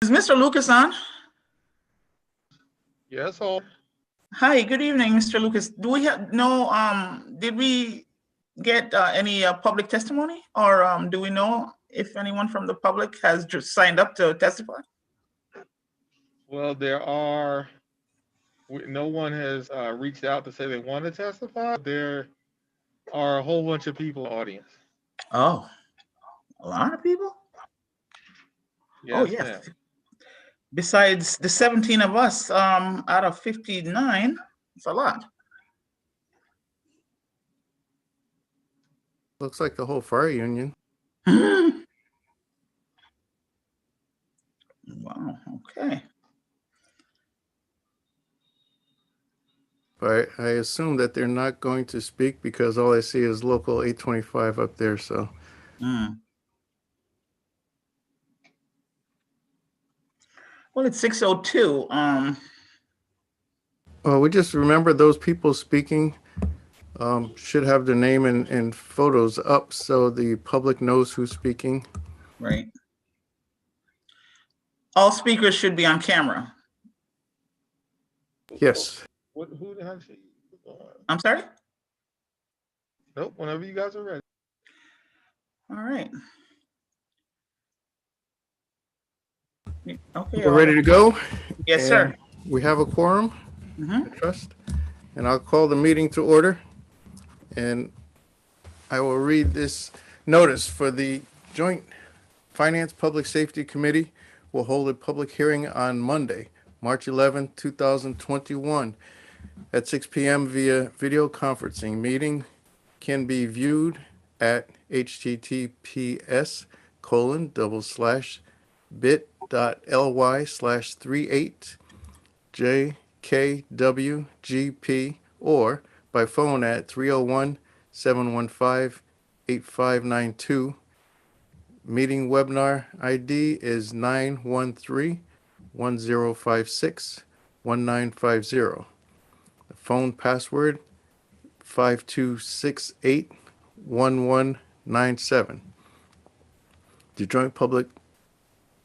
Is Mr. Lucas on? Yes, all. Hi, good evening, Mr. Lucas. Do we have did we get any public testimony, or do we know if anyone from the public has just signed up to testify? Well, no one has reached out to say they want to testify. There are a whole bunch of people in the audience. Oh, a lot of people? Yes, Oh, yes. ma'am. Besides the 17 of us out of 59, it's a lot. Looks like the whole fire union. Wow, okay. But I assume that they're not going to speak because all I see is local 825 up there. So Well, it's 6:02. well, we just remember those people speaking should have their name and photos up so the public knows who's speaking. Right. All speakers should be on camera. Yes. Who the heck? I'm sorry? Nope. Whenever you guys are ready. All right. Okay. We're ready to go. Yes, sir. We have a quorum, Mm-hmm. I trust. And I'll call the meeting to order. And I will read this notice for the Joint Finance Public Safety Committee will hold a public hearing on Monday, March 11, 2021 at 6 p.m. via video conferencing. Meeting can be viewed at https://bit.ly/38JKWGP or by phone at 301-715-8592. Meeting webinar ID is 913-1056-1950. The phone password 5268-1197. The Joint Public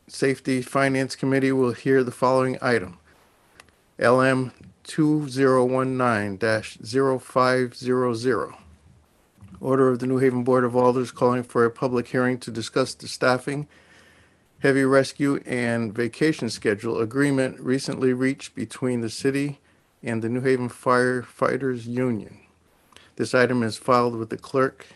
Safety Finance Committee will hear the following item. LM 2019-0500. Order of the New Haven Board of Alders calling for a public hearing to discuss the staffing, heavy rescue, and vacation schedule agreement recently reached between the city and the New Haven Firefighters Union. This item is filed with the clerk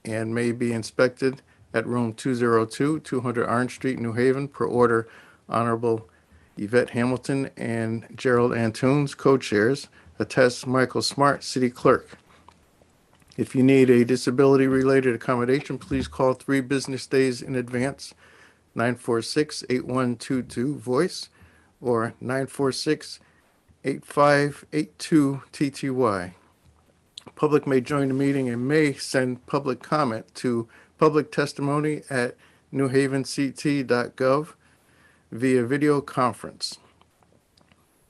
and may be inspected at room 202, 200 Orange Street, New Haven, per order Honorable Yvette Hamilton and Gerald Antunes, co-chairs. Attest Michael Smart, city clerk. If you need a disability-related accommodation, please call 3 business days in advance, 946-8122-VOICE or 946-8582-TTY. Public may join the meeting and may send public comment to publictestimony@newhavenct.gov via video conference.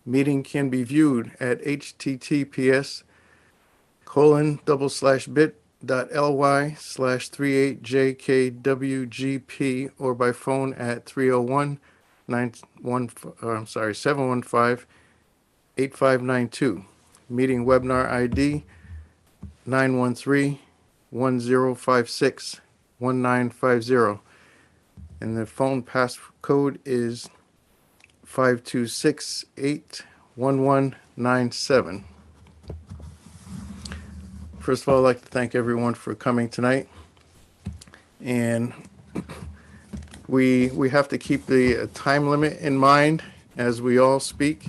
Meeting can be viewed at https://bit.ly/38JKWGP or by phone at 301-715-8592. Meeting webinar ID 913-1056-1950. And the phone passcode is 5268-1197. First of all, I'd like to thank everyone for coming tonight. And we have to keep the time limit in mind as we all speak,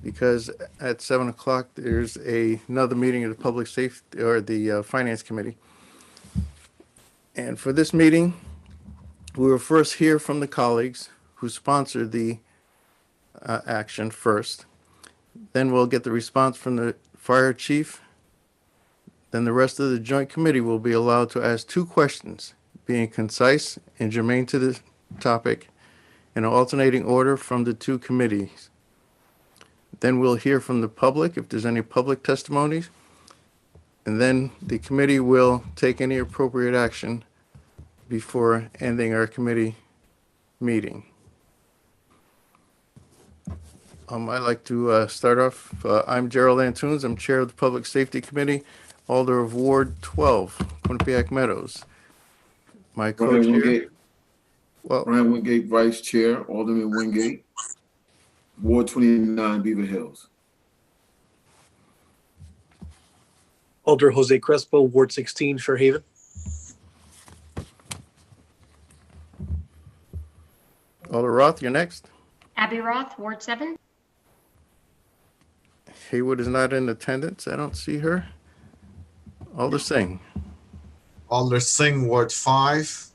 because at 7 o'clock there's another meeting of the Public Safety or the Finance Committee. And for this meeting, we will first hear from the colleagues who sponsored the action first. Then we'll get the response from the fire chief. Then the rest of the joint committee will be allowed to ask 2 questions, being concise and germane to the topic, in an alternating order from the 2 committees. Then we'll hear from the public if there's any public testimonies. And then the committee will take any appropriate action before ending our committee meeting. I'd like to start off. I'm Gerald Antunes. I'm Chair of the Public Safety Committee, Alder of Ward 12, Quinnipiac Meadows. My Brian co-chair, Wingate, well, Brian Wingate, Vice Chair, Alderman Wingate, Ward 29, Beaver Hills. Alder Jose Crespo, Ward 16, Fairhaven. Alder Roth, you're next. Abby Roth, Ward 7. Haywood is not in attendance. I don't see her. Alder Singh. Alder Singh, Ward 5.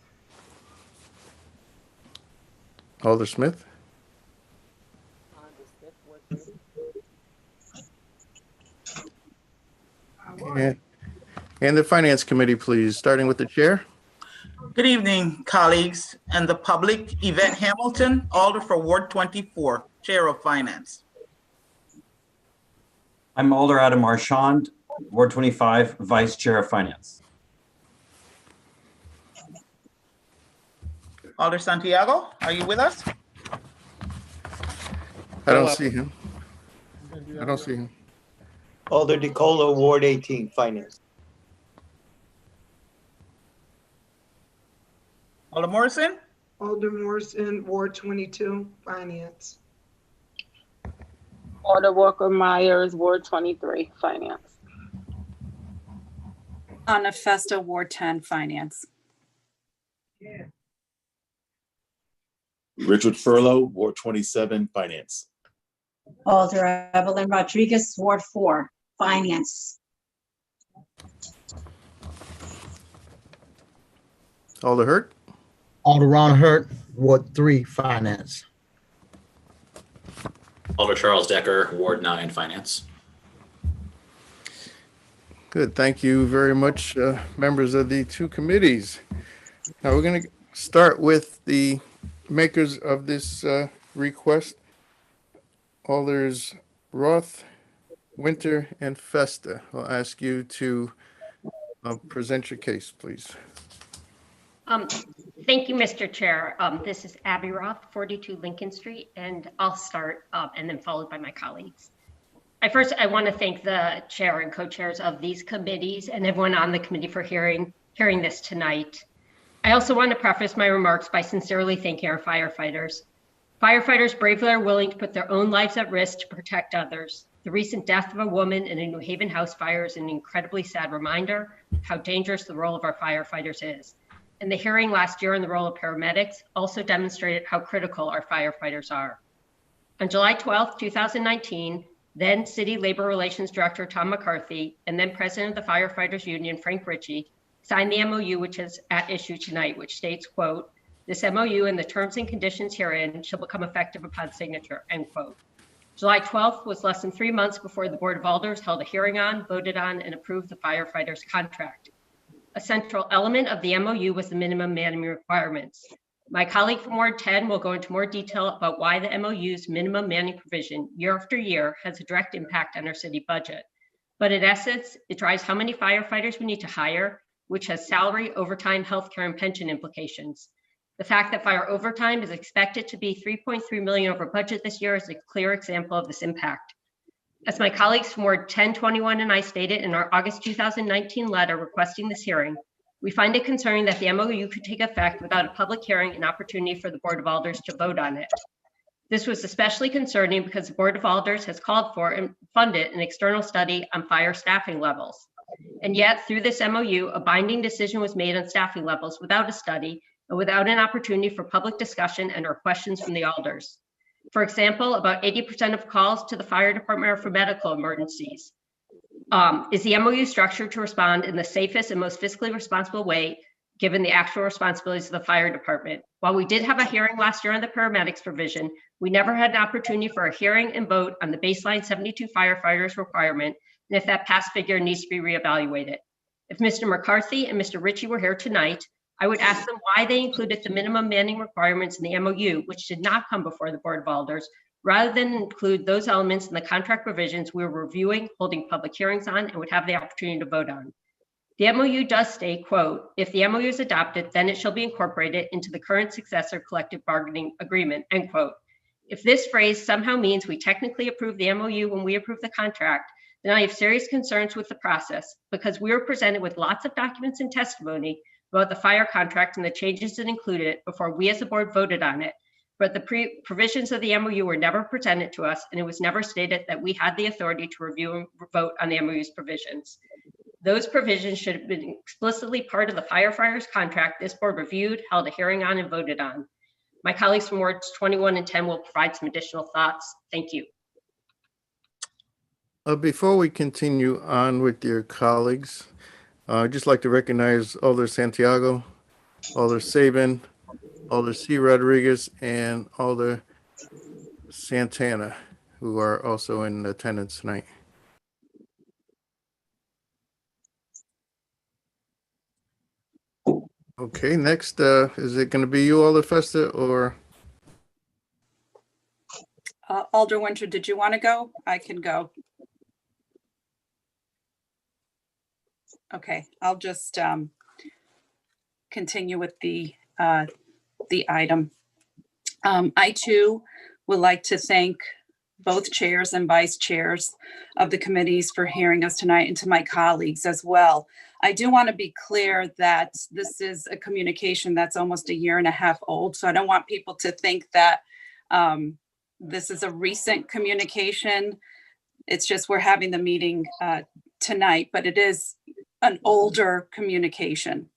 Alder Smith. And the Finance Committee, please, starting with the chair. Good evening, colleagues and the public. Yvette Hamilton, Alder for Ward 24, Chair of Finance. I'm Alder Adam Marchand, Ward 25, Vice Chair of Finance. Alder Santiago, are you with us? I don't see him. I don't see him. Alder DeColo, Ward 18, Finance. Alder Morrison? Alder Morrison, Ward 22, Finance. Alder Walker Myers, Ward 23, Finance. Anna Festa, Ward 10, Finance. Richard Furlow, Ward 27, Finance. Alder Evelyn Rodriguez, Ward 4, Finance. Alder Hurt. Alder Ron Hurt, Ward 3, Finance. Alder Charles Decker, Ward 9, Finance. Good. Thank you very much, members of the two committees. Now we're going to start with the makers of this request. Alders Roth, Winter, and Festa. I'll ask you to present your case, please. Thank you, Mr. Chair. This is Abby Roth, 42 Lincoln Street, and I'll start and then followed by my colleagues. I want to thank the chair and co-chairs of these committees and everyone on the committee for hearing this tonight. I also want to preface my remarks by sincerely thanking our firefighters. Firefighters bravely are willing to put their own lives at risk to protect others. The recent death of a woman in a New Haven house fire is an incredibly sad reminder of how dangerous the role of our firefighters is. And the hearing last year on the role of paramedics also demonstrated how critical our firefighters are. On July 12, 2019, then City Labor Relations Director Tom McCarthy and then President of the Firefighters Union, Frank Ritchie, signed the MOU which is at issue tonight, which states, quote, "This MOU and the terms and conditions herein shall become effective upon signature," end quote. July 12th was less than 3 months before the Board of Alders held a hearing on, voted on, and approved the firefighters contract. A central element of the MOU was the minimum manning requirements. My colleague from Ward 10 will go into more detail about why the MOU's minimum manning provision year after year has a direct impact on our city budget. But in essence, it drives how many firefighters we need to hire, which has salary, overtime, healthcare, and pension implications. The fact that fire overtime is expected to be $3.3 million over budget this year is a clear example of this impact. As my colleagues from Ward 1021 and I stated in our August 2019 letter requesting this hearing, we find it concerning that the MOU could take effect without a public hearing and opportunity for the Board of Alders to vote on it. This was especially concerning because the Board of Alders has called for and funded an external study on fire staffing levels. And yet, through this MOU, a binding decision was made on staffing levels without a study and without an opportunity for public discussion and or questions from the Alders. For example, about 80% of calls to the fire department are for medical emergencies. Is the MOU structured to respond in the safest and most fiscally responsible way, given the actual responsibilities of the fire department? While we did have a hearing last year on the paramedics provision, we never had an opportunity for a hearing and vote on the baseline 72 firefighters requirement, and if that past figure needs to be reevaluated. If Mr. McCarthy and Mr. Ritchie were here tonight, I would ask them why they included the minimum manning requirements in the MOU, which did not come before the Board of Alders, rather than include those elements in the contract provisions we were reviewing, holding public hearings on, and would have the opportunity to vote on. The MOU does state, quote, "If the MOU is adopted, then it shall be incorporated into the current successor collective bargaining agreement," end quote. If this phrase somehow means we technically approve the MOU when we approve the contract, then I have serious concerns with the process because we were presented with lots of documents and testimony about the fire contract and the changes that included it before we as a board voted on it. But the provisions of the MOU were never presented to us, and it was never stated that we had the authority to review and vote on the MOU's provisions. Those provisions should have been explicitly part of the firefighters contract this board reviewed, held a hearing on, and voted on. My colleagues from wards 21 and 10 will provide some additional thoughts. Thank you. Before we continue on with your colleagues, I'd just like to recognize Alder Santiago, Alder Sabin, Alder C. Rodriguez, and Alder Santana, who are also in attendance tonight. Okay, next, is it going to be you, Alder Festa, or? Alder Winter, did you want to go? I can go. Okay, I'll just continue with the item. I too would like to thank both chairs and vice chairs of the committees for hearing us tonight, and to my colleagues as well. I do want to be clear that this is a communication that's almost 1.5 years old, so I don't want people to think that this is a recent communication. It's just we're having the meeting tonight, but it is an older communication.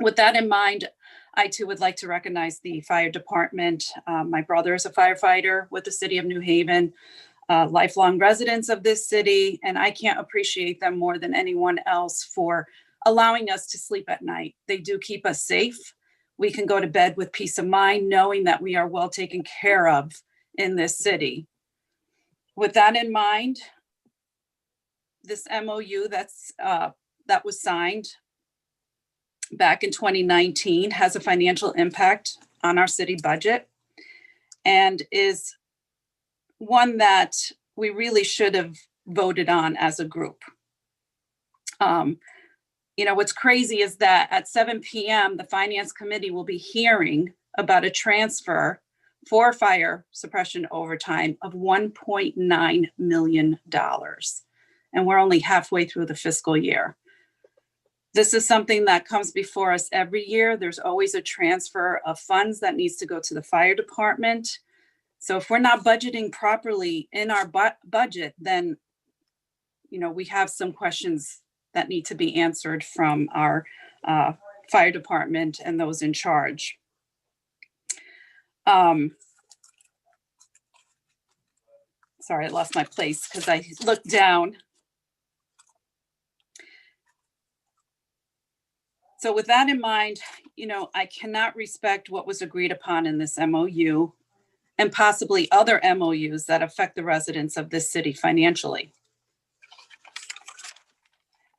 With that in mind, I too would like to recognize the fire department. My brother is a firefighter with the city of New Haven, lifelong residents of this city, and I can't appreciate them more than anyone else for allowing us to sleep at night. They do keep us safe. We can go to bed with peace of mind, knowing that we are well taken care of in this city. With that in mind, this MOU that was signed back in 2019 has a financial impact on our city budget and is one that we really should have voted on as a group. You know, what's crazy is that at 7 p.m., the Finance Committee will be hearing about a transfer for fire suppression overtime of $1.9 million. And we're only halfway through the fiscal year. This is something that comes before us every year. There's always a transfer of funds that needs to go to the fire department. So if we're not budgeting properly in our budget, then, you know, we have some questions that need to be answered from our fire department and those in charge. Sorry, I lost my place because I looked down. So with that in mind, you know, I cannot respect what was agreed upon in this MOU and possibly other MOUs that affect the residents of this city financially.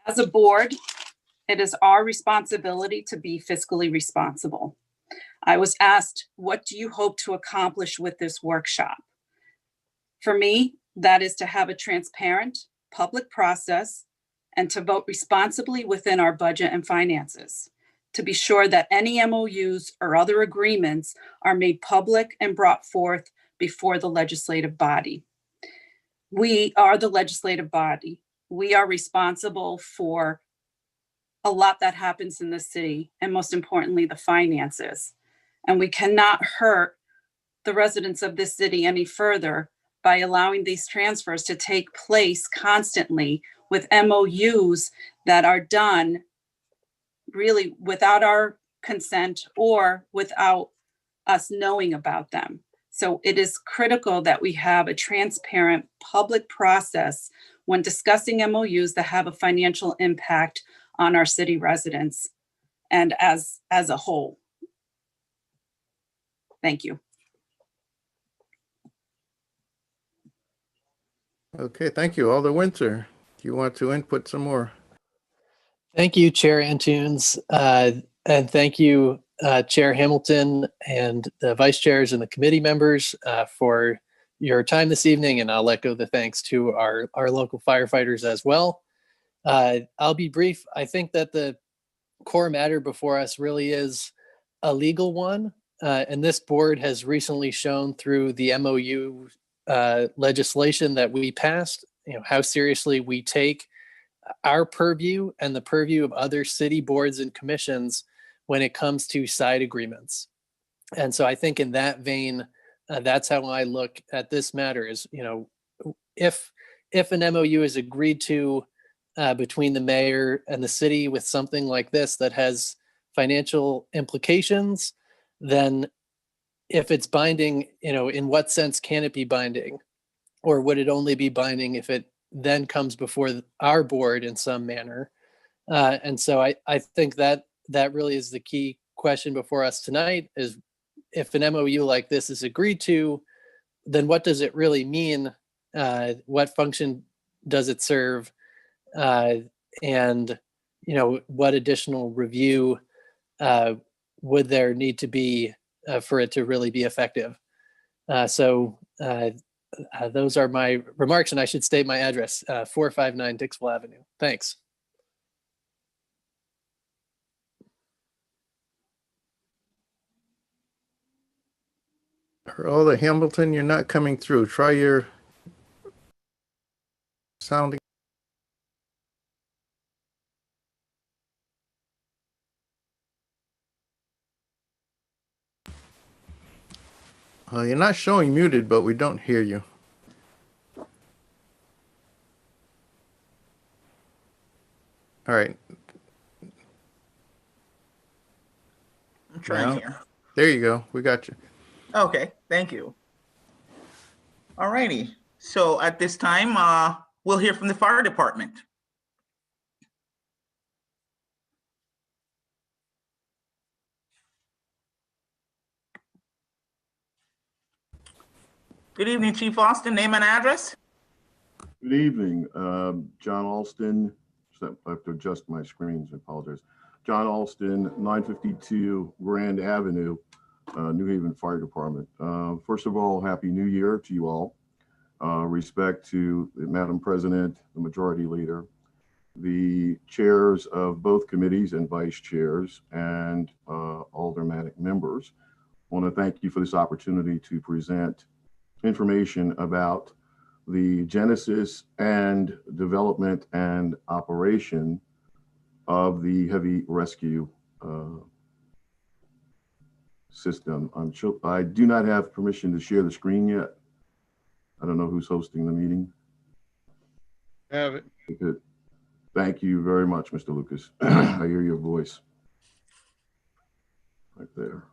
As a board, it is our responsibility to be fiscally responsible. I was asked, what do you hope to accomplish with this workshop? For me, that is to have a transparent public process and to vote responsibly within our budget and finances, to be sure that any MOUs or other agreements are made public and brought forth before the legislative body. We are the legislative body. We are responsible for a lot that happens in the city, and most importantly, the finances. And we cannot hurt the residents of this city any further by allowing these transfers to take place constantly with MOUs that are done really without our consent or without us knowing about them. So it is critical that we have a transparent public process when discussing MOUs that have a financial impact on our city residents and as a whole. Thank you. Okay, thank you. Alder Winter, do you want to input some more? Thank you, Chair Antunes, and thank you, Chair Hamilton and the vice chairs and the committee members for your time this evening. And I'll echo the thanks to our local firefighters as well. I'll be brief. I think that the core matter before us really is a legal one. and this board has recently shown through the MOU legislation that we passed, how seriously we take our purview and the purview of other city boards and commissions when it comes to side agreements. And so I think in that vein, that's how I look at this matter is, if an MOU is agreed to between the mayor and the city with something like this that has financial implications, then if it's binding, in what sense can it be binding? Or would it only be binding if it then comes before our board in some manner? And so I think that really is the key question before us tonight is if an MOU like this is agreed to, then what does it really mean? What function does it serve? And, what additional review would there need to be for it to really be effective? So those are my remarks, and I should state my address, 459 Dixville Avenue. Thanks. Alder Hamilton, you're not coming through. Try your sounding. You're not showing muted, but we don't hear you. All right. I'm trying Now, here. there you go. We got you. Okay, thank you. All righty. So at this time, we'll hear from the fire department. Good evening, Chief Austin. Name and address? Good evening. John Alston. I have to adjust my screens. I apologize. John Alston, 952 Grand Avenue, New Haven Fire Department. First of all, Happy New Year to you all. Respect to the Madam President, the Majority Leader, the chairs of both committees and vice chairs, and aldermanic members. I want to thank you for this opportunity to present information about the genesis and development and operation of the heavy rescue system. I do not have permission to share the screen yet. I don't know who's hosting the meeting. Have it. Good. Thank you very much, Mr. Lucas. I hear your voice right there.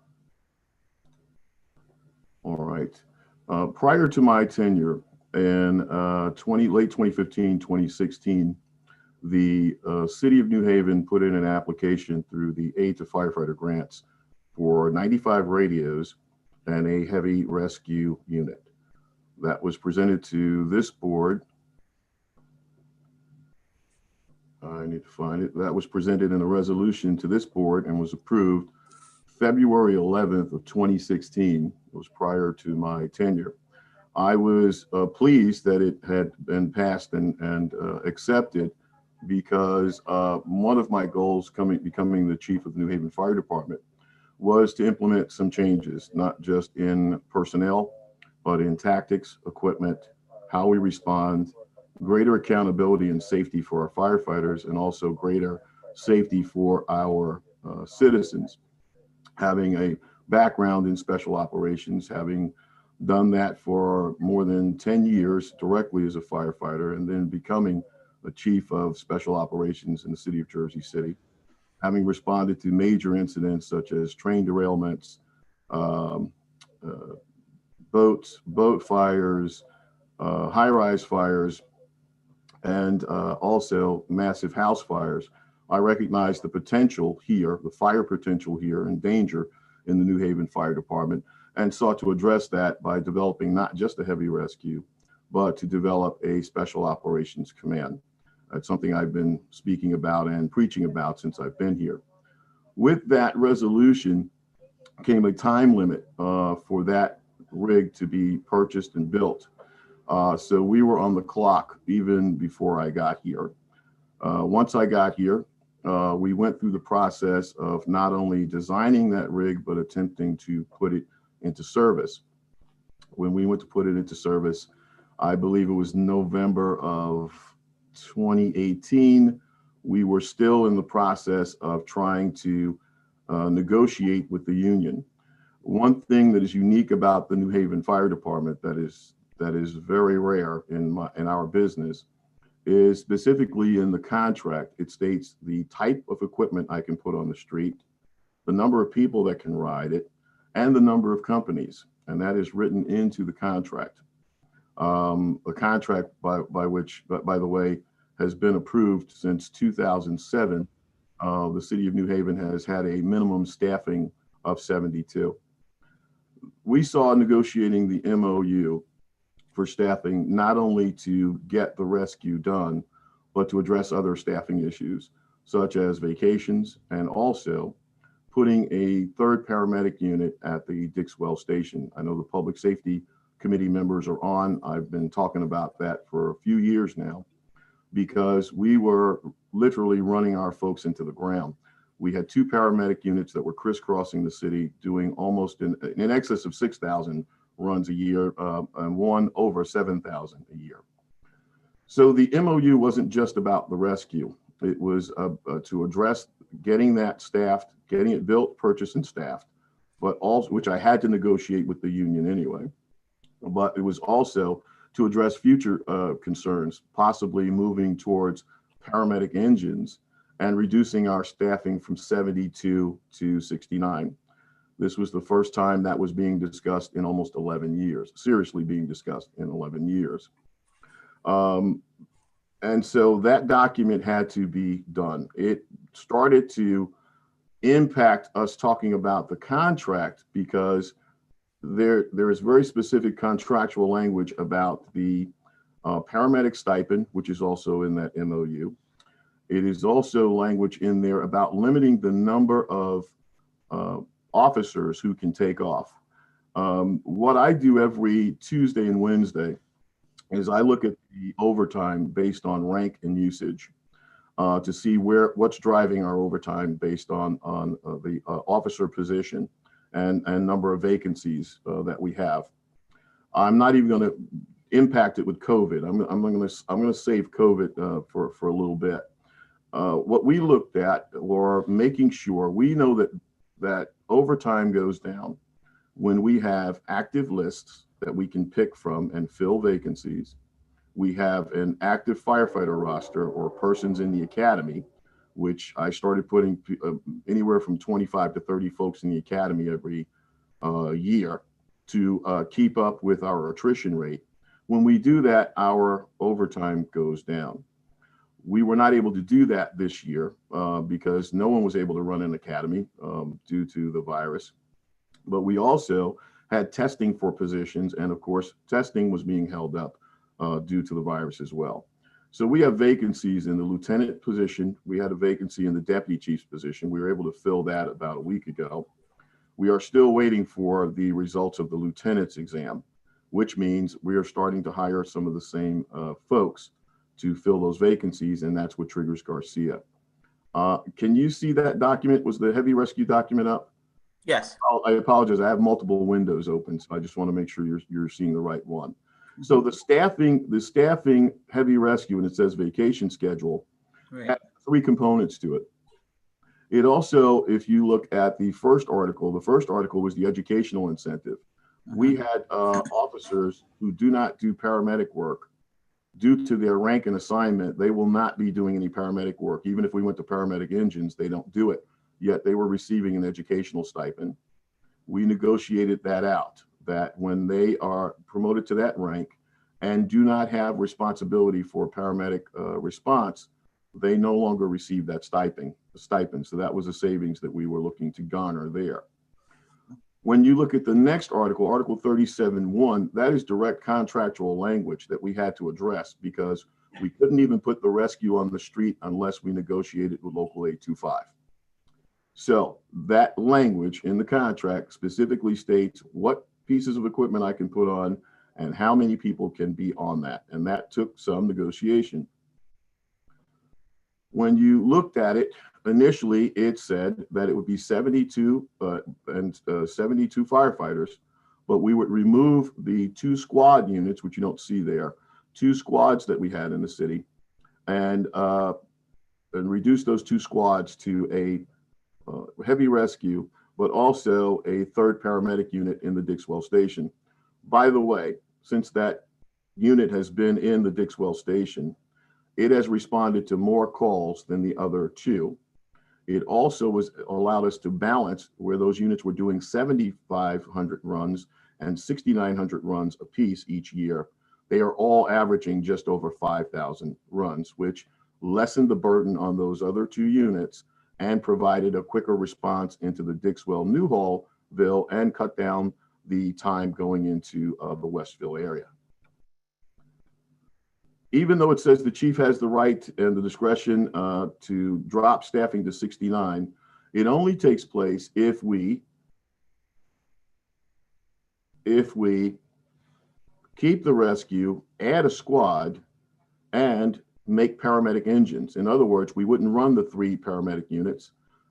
All right. Prior to my tenure in late 2015, 2016, the city of New Haven put in an application through the Aid to Firefighter grants for 95 radios and a heavy rescue unit. That was presented to this board. I need to find it. That was presented in a resolution to this board and was approved February 11th of 2016. It was prior to my tenure. I was pleased that it had been passed and accepted because one of my goals becoming the chief of the New Haven Fire Department was to implement some changes, not just in personnel, but in tactics, equipment, how we respond, greater accountability and safety for our firefighters, and also greater safety for our citizens. Having a background in special operations, having done that for more than 10 years directly as a firefighter, and then becoming a chief of special operations in the city of Jersey City, having responded to major incidents such as train derailments, boat fires, high-rise fires, and also massive house fires. I recognize the potential here, the fire potential here and danger in the New Haven Fire Department, and sought to address that by developing not just a heavy rescue, but to develop a special operations command. That's something I've been speaking about and preaching about since I've been here. With that resolution came a time limit for that rig to be purchased and built. So we were on the clock even before I got here. Once I got here, we went through the process of not only designing that rig, but attempting to put it into service. When we went to put it into service, I believe it was November of 2018, we were still in the process of trying to negotiate with the union. One thing that is unique about the New Haven Fire Department that is very rare in our business is specifically in the contract. It states the type of equipment I can put on the street, the number of people that can ride it, and the number of companies, and that is written into the contract. A contract by which, by the way, has been approved since 2007. The city of New Haven has had a minimum staffing of 72. We saw negotiating the MOU for staffing not only to get the rescue done, but to address other staffing issues such as vacations, and also putting a third paramedic unit at the Dixwell station. I know the public safety committee members are on. I've been talking about that for a few years now because we were literally running our folks into the ground. We had 2 paramedic units that were crisscrossing the city, doing almost in excess of 6,000 runs a year, and one over 7,000 a year. So the MOU wasn't just about the rescue. It was to address getting that staffed, getting it built, purchased, and staffed, but also, which I had to negotiate with the union anyway. But it was also to address future concerns, possibly moving towards paramedic engines and reducing our staffing from 72 to 69. This was the first time that was being discussed in almost 11 years, seriously being discussed in 11 years. And so that document had to be done. It started to impact us talking about the contract because there is very specific contractual language about the paramedic stipend, which is also in that MOU. It is also language in there about limiting the number of officers who can take off. What I do every Tuesday and Wednesday is I look at the overtime based on rank and usage to see what's driving our overtime based on the officer position and number of vacancies that we have. I'm not even going to impact it with COVID. I'm going to save COVID for a little bit. What we looked at were making sure we know that overtime goes down when we have active lists that we can pick from and fill vacancies. We have an active firefighter roster or persons in the academy, which I started putting anywhere from 25 to 30 folks in the academy every year to keep up with our attrition rate. When we do that, our overtime goes down. We were not able to do that this year because no one was able to run an academy due to the virus. But we also had testing for positions, and of course, testing was being held up due to the virus as well. So we have vacancies in the lieutenant position. We had a vacancy in the deputy chief's position. We were able to fill that about a week ago. We are still waiting for the results of the lieutenant's exam, which means we are starting to hire some of the same folks to fill those vacancies, and that's what triggers Garcia. Can you see that document? Was the heavy rescue document up? Yes. I apologize. I have multiple windows open, so I just want to make sure you're seeing the right one. So the staffing heavy rescue, and it says vacation schedule, had 3 components to it. It also, if you look at the first article was the educational incentive. We had officers who do not do paramedic work. Due to their rank and assignment, they will not be doing any paramedic work. Even if we went to paramedic engines, they don't do it. Yet they were receiving an educational stipend. We negotiated that out, that when they are promoted to that rank and do not have responsibility for paramedic response, they no longer receive that stipend. So that was a savings that we were looking to garner there. When you look at the next article, Article 37.1, that is direct contractual language that we had to address because we couldn't even put the rescue on the street unless we negotiated with Local 825. So that language in the contract specifically states what pieces of equipment I can put on and how many people can be on that. And that took some negotiation. When you looked at it, Initially, it said that it would be 72 72 firefighters, but we would remove the 2 squad units, which you don't see there, 2 squads that we had in the city, and reduce those 2 squads to a heavy rescue, but also a 3rd paramedic unit in the Dixwell station. By the way, since that unit has been in the Dixwell station, it has responded to more calls than the other 2. It also allowed us to balance where those units were doing 7,500 runs and 6,900 runs apiece each year. They are all averaging just over 5,000 runs, which lessened the burden on those other 2 units and provided a quicker response into the Dixwell Newhallville and cut down the time going into the Westville area. Even though it says the chief has the right and the discretion to drop staffing to 69, it only takes place if we keep the rescue, add a squad, and make paramedic engines. In other words, we wouldn't run the 3 paramedic units.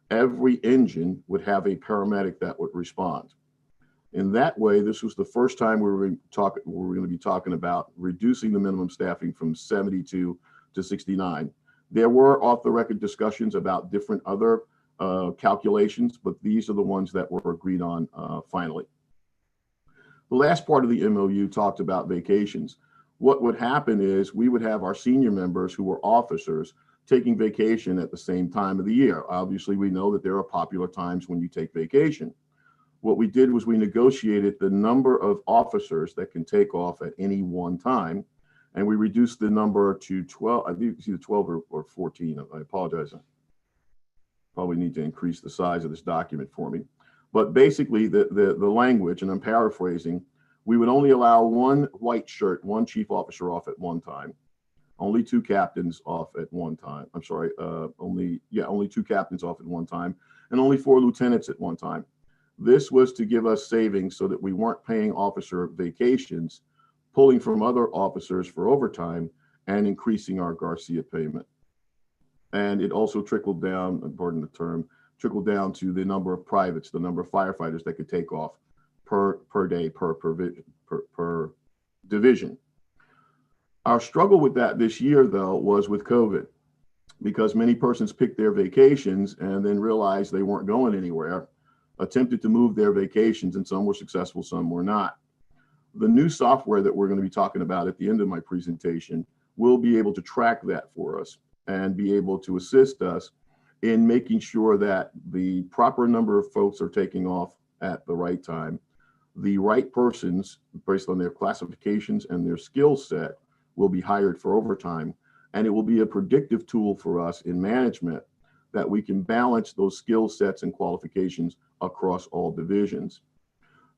Every engine would have a paramedic that would respond. In that way, this was the first time we were going to be talking about reducing the minimum staffing from 72 to 69. There were off-the-record discussions about different other calculations, but these are the ones that were agreed on finally. The last part of the MOU talked about vacations. What would happen is we would have our senior members who were officers taking vacation at the same time of the year. Obviously, we know that there are popular times when you take vacation. What we did was we negotiated the number of officers that can take off at any one time, and we reduced the number to 12. I think it's either 12 or 14. I apologize. I probably need to increase the size of this document for me. But basically, the language, and I'm paraphrasing, we would only allow 1 white shirt, 1 chief officer off at one time, only 2 captains off at one time. I'm sorry, only 2 captains off at one time, and only 4 lieutenants at one time. This was to give us savings so that we weren't paying officer vacations, pulling from other officers for overtime, and increasing our Garcia payment. And it also trickled down, pardon the term, trickled down to the number of privates, the number of firefighters that could take off per day, per division. Our struggle with that this year, though, was with COVID, because many persons picked their vacations and then realized they weren't going anywhere, attempted to move their vacations, and some were successful, some were not. The new software that we're going to be talking about at the end of my presentation will be able to track that for us and be able to assist us in making sure that the proper number of folks are taking off at the right time. The right persons, based on their classifications and their skill set, will be hired for overtime. And it will be a predictive tool for us in management that we can balance those skill sets and qualifications across all divisions.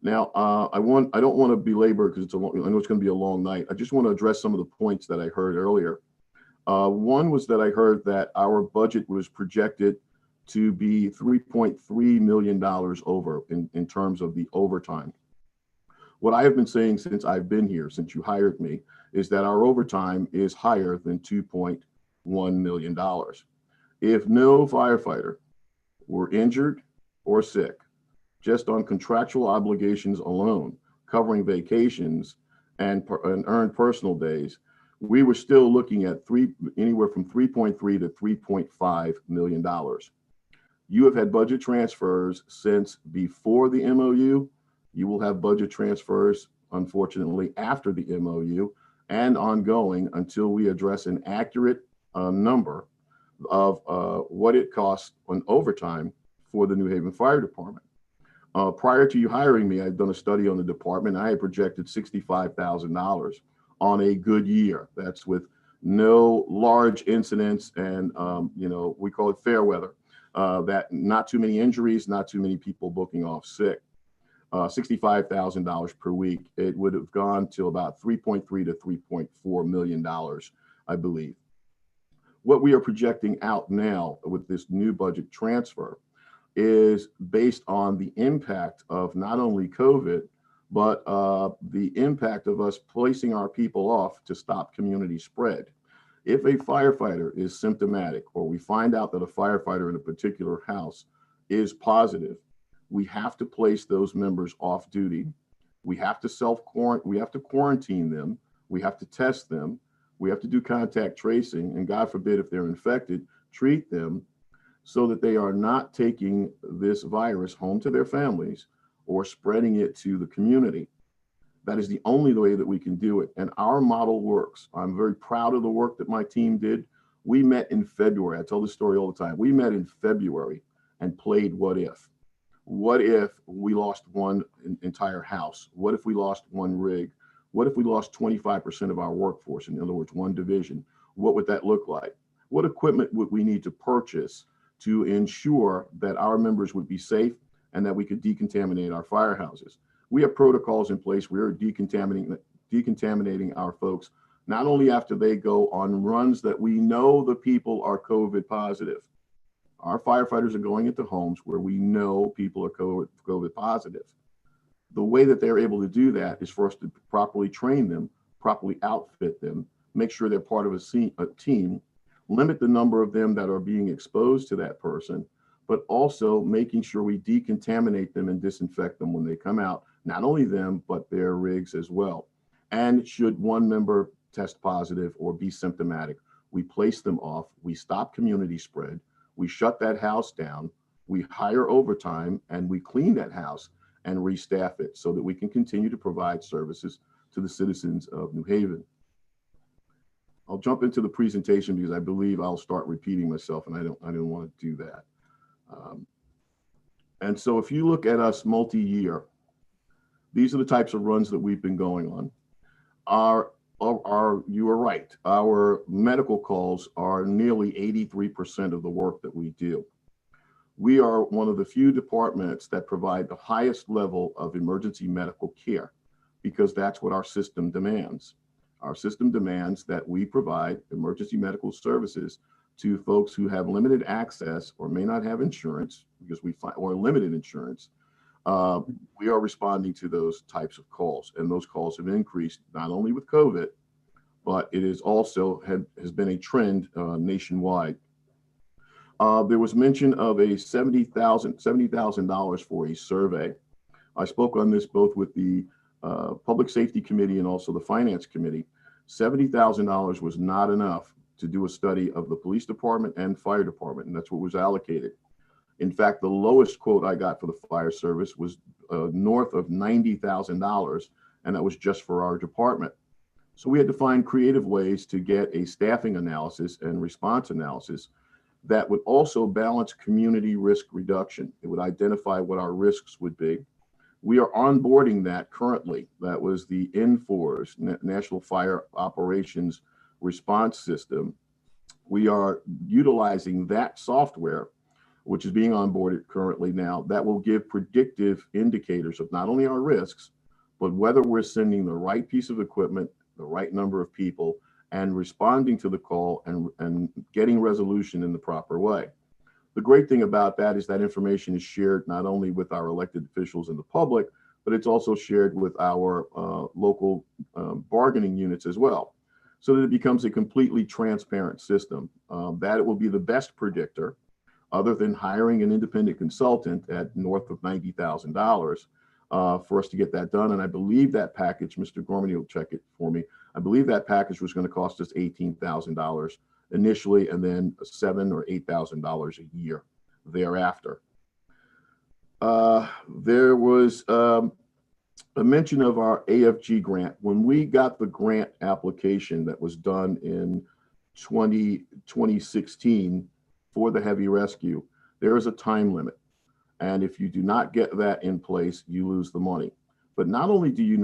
Now, I don't want to belabor because I know it's going to be a long night. I just want to address some of the points that I heard earlier. One was that I heard that our budget was projected to be $3.3 million over in terms of the overtime. What I have been saying since I've been here, since you hired me, is that our overtime is higher than $2.1 million. If no firefighter were injured or sick, just on contractual obligations alone, covering vacations and earned personal days, we were still looking at anywhere from $3.3 to $3.5 million. You have had budget transfers since before the MOU. You will have budget transfers, unfortunately, after the MOU and ongoing until we address an accurate number of what it costs on overtime for the New Haven Fire Department. Prior to you hiring me, I'd done a study on the department. I had projected $65,000 on a good year. That's with no large incidents and, we call it fair weather, that not too many injuries, not too many people booking off sick. $65,000 per week. It would have gone to about $3.3 to $3.4 million, I believe. What we are projecting out now with this new budget transfer is based on the impact of not only COVID, but the impact of us placing our people off to stop community spread. If a firefighter is symptomatic, or we find out that a firefighter in a particular house is positive, we have to place those members off duty. We have to we have to quarantine them. We have to test them. We have to do contact tracing, and God forbid if they're infected, treat them so that they are not taking this virus home to their families or spreading it to the community. That is the only way that we can do it. And our model works. I'm very proud of the work that my team did. We met in February. I tell this story all the time. We met in February and played what if. What if we lost one entire house? What if we lost one rig? What if we lost 25% of our workforce? In other words, one division. What would that look like? What equipment would we need to purchase to ensure that our members would be safe and that we could decontaminate our firehouses? We have protocols in place. We are decontaminating our folks, not only after they go on runs that we know the people are COVID positive. Our firefighters are going into homes where we know people are COVID positive. The way that they're able to do that is for us to properly train them, properly outfit them, make sure they're part of a team, limit the number of them that are being exposed to that person, but also making sure we decontaminate them and disinfect them when they come out, not only them, but their rigs as well. And should one member test positive or be symptomatic, we place them off, we stop community spread, we shut that house down, we hire overtime, and we clean that house and restaff it so that we can continue to provide services to the citizens of New Haven. I'll jump into the presentation because I believe I'll start repeating myself, and I don't want to do that. And so if you look at us multi-year, these are the types of runs that we've been going on. You are right. Our medical calls are nearly 83% of the work that we do. We are one of the few departments that provide the highest level of emergency medical care because that's what our system demands. Our system demands that we provide emergency medical services to folks who have limited access or may not have insurance because or limited insurance. We are responding to those types of calls, and those calls have increased not only with COVID, but it is also has been a trend nationwide. There was mention of a $70,000 for a survey. I spoke on this both with the Public Safety Committee and also the Finance Committee. $70,000 was not enough to do a study of the police department and fire department, and that's what was allocated. In fact, the lowest quote I got for the fire service was north of $90,000, and that was just for our department. So we had to find creative ways to get a staffing analysis and response analysis that would also balance community risk reduction. It would identify what our risks would be. We are onboarding that currently. That was the NFORS, National Fire Operations Response System. We are utilizing that software, which is being onboarded currently now, that will give predictive indicators of not only our risks, but whether we're sending the right piece of equipment, the right number of people, and responding to the call and getting resolution in the proper way. The great thing about that is that information is shared not only with our elected officials and the public, but it's also shared with our local bargaining units as well, so that it becomes a completely transparent system. That it will be the best predictor, other than hiring an independent consultant at north of $90,000 for us to get that done. And I believe that package, Mr. Gormany will check it for me, I believe that package was going to cost us $18,000 initially, and then $7,000 or $8,000 a year thereafter. There was a mention of our AFG grant. When we got the grant application that was done in 2016 for the heavy rescue, there is a time limit. And if you do not get that in place, you lose the money. But not only do you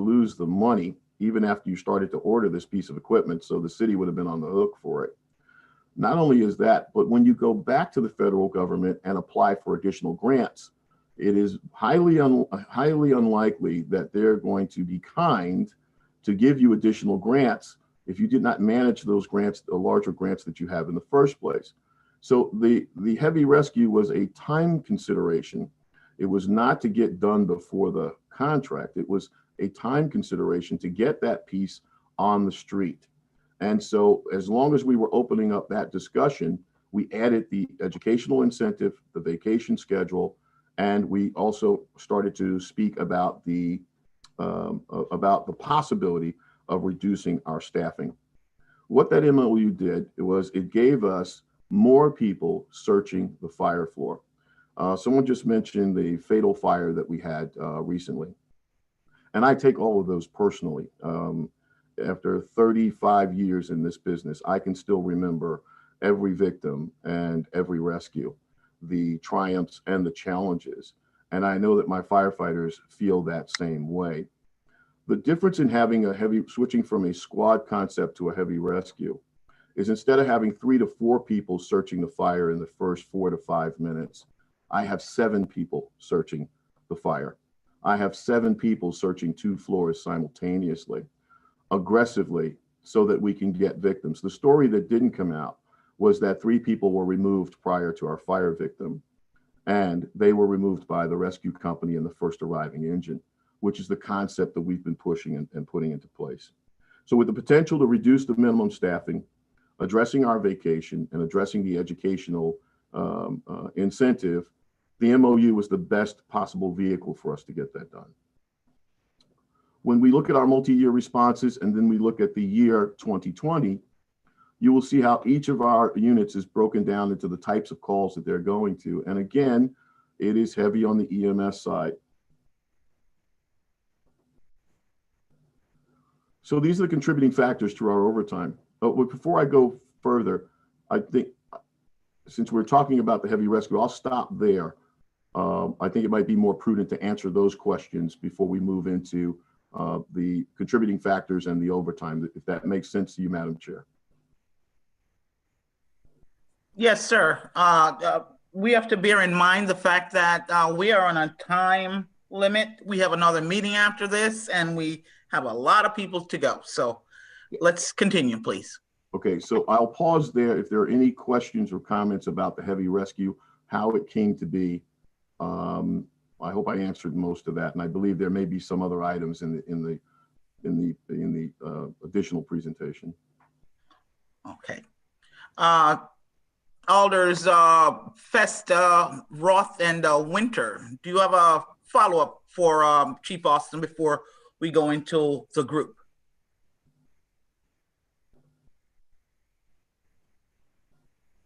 lose the money, even after you started to order this piece of equipment, so the city would have been on the hook for it. Not only is that, but when you go back to the federal government and apply for additional grants, it is highly unlikely that they're going to be kind to give you additional grants if you did not manage those grants, the larger grants that you have in the first place. So the heavy rescue was a time consideration. It was not to get done before the contract. It was a time consideration to get that piece on the street. And so as long as we were opening up that discussion, we added the educational incentive, the vacation schedule, and we also started to speak about the possibility of reducing our staffing. What that MOU did was it gave us more people searching the fire floor. Someone just mentioned the fatal fire that we had recently. And I take all of those personally. After 35 years in this business, I can still remember every victim and every rescue, the triumphs and the challenges. And I know that my firefighters feel that same way. The difference in having switching from a squad concept to a heavy rescue is instead of having 3 to 4 people searching the fire in the first 4 to 5 minutes, I have 7 people searching the fire. I have 7 people searching 2 floors simultaneously, aggressively, so that we can get victims. The story that didn't come out was that 3 people were removed prior to our fire victim, and they were removed by the rescue company in the first arriving engine, which is the concept that we've been pushing and putting into place. So with the potential to reduce the minimum staffing, addressing our vacation, and addressing the educational incentive, the MOU was the best possible vehicle for us to get that done. When we look at our multi-year responses and then we look at the year 2020, you will see how each of our units is broken down into the types of calls that they're going to. And again, it is heavy on the EMS side. So these are the contributing factors to our overtime. But before I go further, I think since we're talking about the heavy rescue, I'll stop there. I think it might be more prudent to answer those questions before we move into the contributing factors and the overtime, if that makes sense to you, Madam Chair. Yes, sir. We have to bear in mind the fact that we are on a time limit. We have another meeting after this, and we have a lot of people to go. So let's continue, please. Okay, so I'll pause there. If there are any questions or comments about the heavy rescue, how it came to be, I hope I answered most of that, and I believe there may be some other items in the additional presentation. Okay. Alders Festa, Roth, and Winter. Do you have a follow-up for Chief Austin before we go into the group?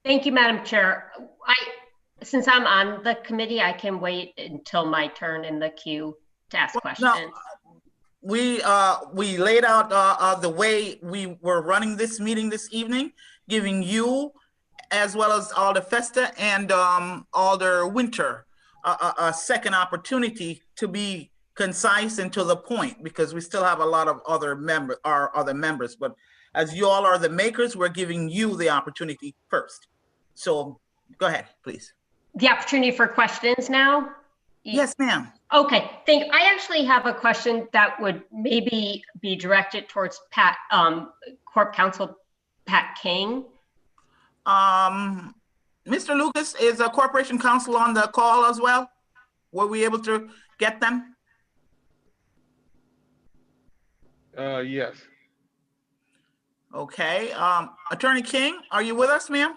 Thank you, Madam Chair. Since I'm on the committee, I can wait until my turn in the queue to ask questions. No, we laid out the way we were running this meeting this evening, giving you, as well as Alder Festa and Alder Winter, a second opportunity to be concise and to the point, because we still have a lot of other members. But as you all are the makers, we're giving you the opportunity first. So go ahead, please. The opportunity for questions now? Yes, ma'am. Okay, thank you. I actually have a question that would maybe be directed towards Pat, Corp Counsel Pat King. Mr. Lucas, is a Corporation Counsel on the call as well? Were we able to get them? Yes. Okay. Attorney King, are you with us, ma'am?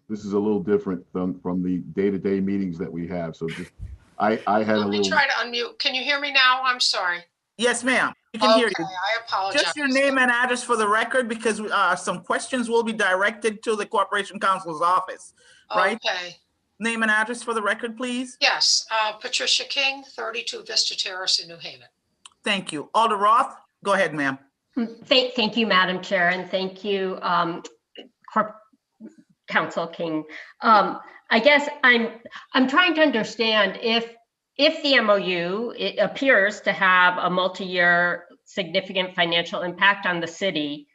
This is a little different from the day-to-day meetings that we have. So just, I had Let me try to unmute. Can you hear me now? I'm sorry. Yes, ma'am. We can hear you. I apologize. Just your name and address for the record, because some questions will be directed to the Corporation Counsel's office, right? Okay. Name and address for the record, please. Yes, Patricia King, 32 Vista Terrace in New Haven. Thank you. Alder Roth, go ahead, ma'am. Thank you, Madam Chair, and thank you, Corp Counsel King. I guess I'm trying to understand if the MOU, it appears to have a multi-year significant financial impact on the city,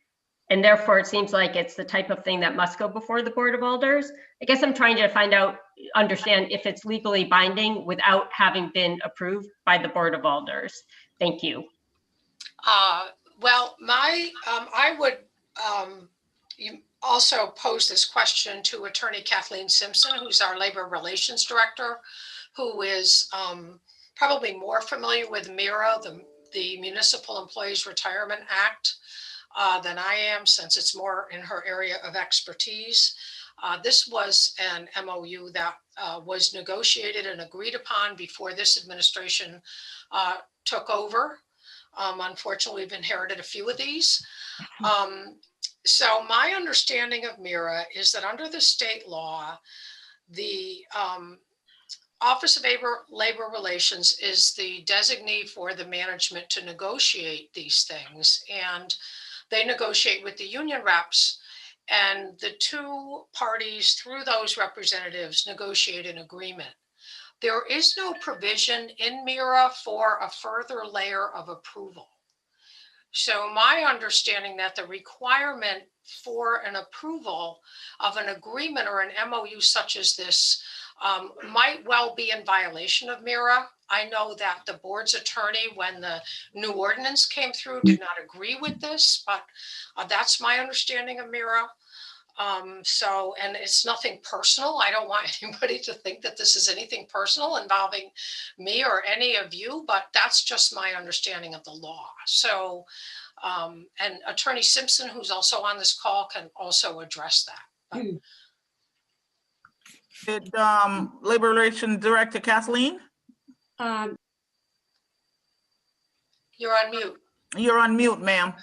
and therefore it seems like it's the type of thing that must go before the Board of Alders. I guess I'm trying to understand if it's legally binding without having been approved by the Board of Alders. Thank you. Well, I would also pose this question to Attorney Kathleen Simpson, who's our Labor Relations Director, who is probably more familiar with MIRA, the Municipal Employees Retirement Act, than I am, since it's more in her area of expertise. This was an MOU that was negotiated and agreed upon before this administration took over. Unfortunately, we've inherited a few of these. So my understanding of MIRA is that under the state law, the Office of Labor Relations is the designee for the management to negotiate these things. And they negotiate with the union reps, and the two parties through those representatives negotiate an agreement. There is no provision in MIRA for a further layer of approval. So my understanding that the requirement for an approval of an agreement or an MOU such as this might well be in violation of MIRA. I know that the board's attorney, when the new ordinance came through, did not agree with this, but that's my understanding of MIRA. And it's nothing personal. I don't want anybody to think that this is anything personal involving me or any of you, but that's just my understanding of the law. So, and Attorney Simpson, who's also on this call, can also address that. Did Labor Relations Director Kathleen? You're on mute. You're on mute, ma'am.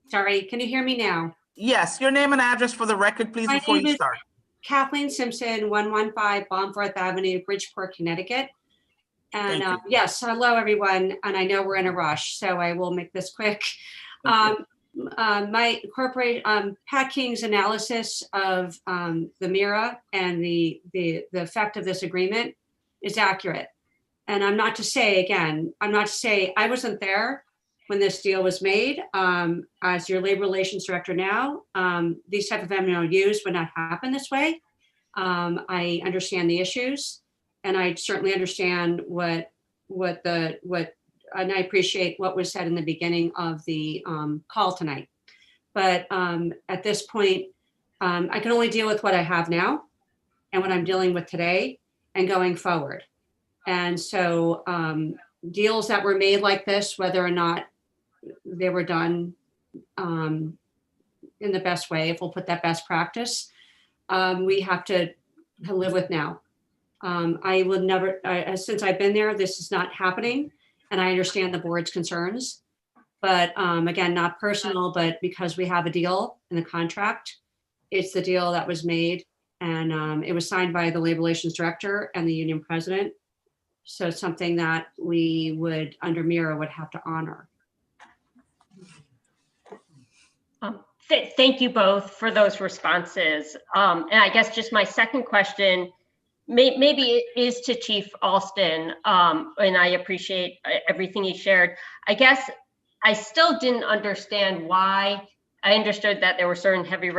Sorry, can you hear me now? Yes, your name and address for the record, please, before you start. Kathleen Simpson, 115 Bomforth Avenue, Bridgeport, Connecticut. And yes, hello, everyone. And I know we're in a rush, so I will make this quick. My corporate, Pat King's analysis of the MIRA and the effect of this agreement is accurate. And I'm not to say, again, I wasn't there when this deal was made. As your labor relations director now, these type of MOUs would not happen this way. I understand the issues, and I certainly understand and I appreciate what was said in the beginning of the call tonight. But at this point, I can only deal with what I have now and what I'm dealing with today and going forward. And so deals that were made like this, whether or not they were done in the best way, if we'll put that best practice, we have to live with now. I will never, since I've been there, this is not happening. And I understand the board's concerns, but again, not personal, but because we have a deal in the contract, it's the deal that was made, and it was signed by the labor relations director and the union president. So it's something that we would, under MIRA, would have to honor. Thank you both for those responses. And I guess just my second question, maybe it is to Chief Alston, and I appreciate everything he shared. I guess I still didn't understand why. I understood that there were certain heavy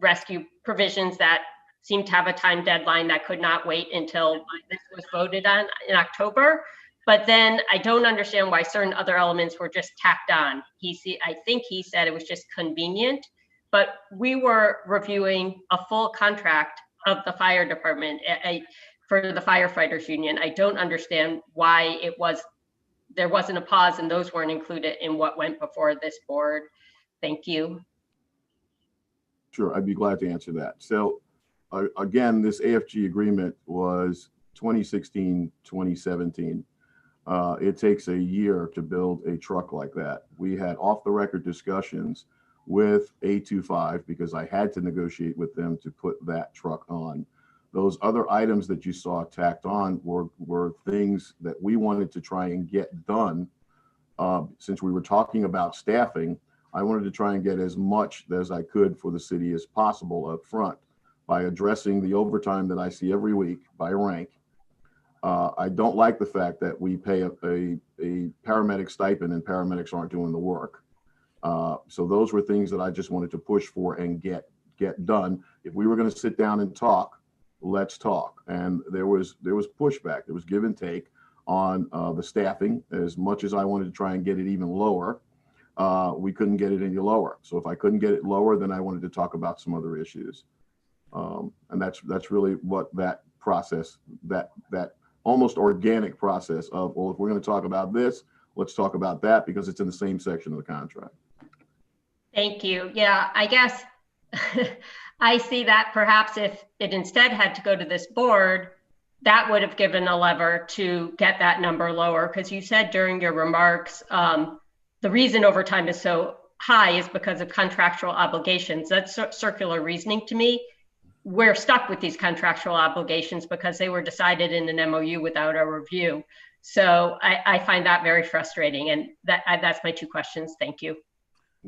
rescue provisions that seemed to have a time deadline that could not wait until this was voted on in October. But then I don't understand why certain other elements were just tacked on. I think he said it was just convenient, but we were reviewing a full contract of the fire department for the firefighters union. I don't understand why there wasn't a pause and those weren't included in what went before this board. Thank you. Sure, I'd be glad to answer that. So again, this AFG agreement was 2016, 2017. It takes a year to build a truck like that. We had off the record discussions with A25 because I had to negotiate with them to put that truck on. Those other items that you saw tacked on were things that we wanted to try and get done. Since we were talking about staffing, I wanted to try and get as much as I could for the city as possible up front by addressing the overtime that I see every week by rank. I don't like the fact that we pay a paramedic stipend and paramedics aren't doing the work. So those were things that I just wanted to push for and get done. If we were going to sit down and talk, let's talk. And there was pushback. There was give and take on the staffing. As much as I wanted to try and get it even lower, we couldn't get it any lower. So if I couldn't get it lower, then I wanted to talk about some other issues. And that's really what that process, that almost organic process of, well, if we're going to talk about this, let's talk about that because it's in the same section of the contract. Thank you. Yeah, I guess I see that perhaps if it instead had to go to this board, that would have given a lever to get that number lower. Because you said during your remarks, the reason overtime is so high is because of contractual obligations. That's circular reasoning to me. We're stuck with these contractual obligations because they were decided in an MOU without a review. So I find that very frustrating. And that's my two questions. Thank you.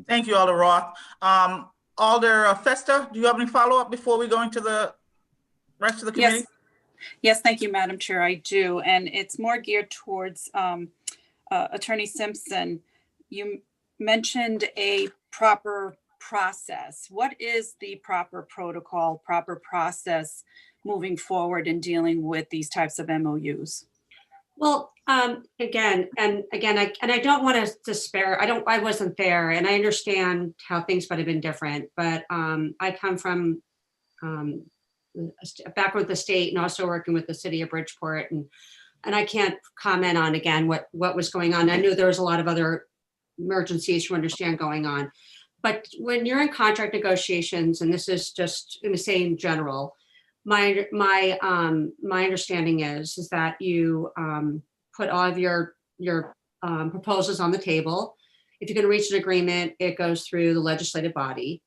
Thank you, Alder Roth. Alder Festa, do you have any follow-up before we go into the rest of the committee? Yes, thank you, Madam Chair. I do. And it's more geared towards Attorney Simpson. You mentioned a proper process. What is the proper protocol, proper process moving forward in dealing with these types of MOUs? Well, again, I don't want to despair. I wasn't there, and I understand how things might have been different, but I come from back with the state and also working with the city of Bridgeport, and I can't comment on again what was going on. I knew there was a lot of other emergencies you understand going on, but when you're in contract negotiations, and this is just in the same general, my understanding is that you put all of your proposals on the table. If you're going to reach an agreement, it goes through the legislative body,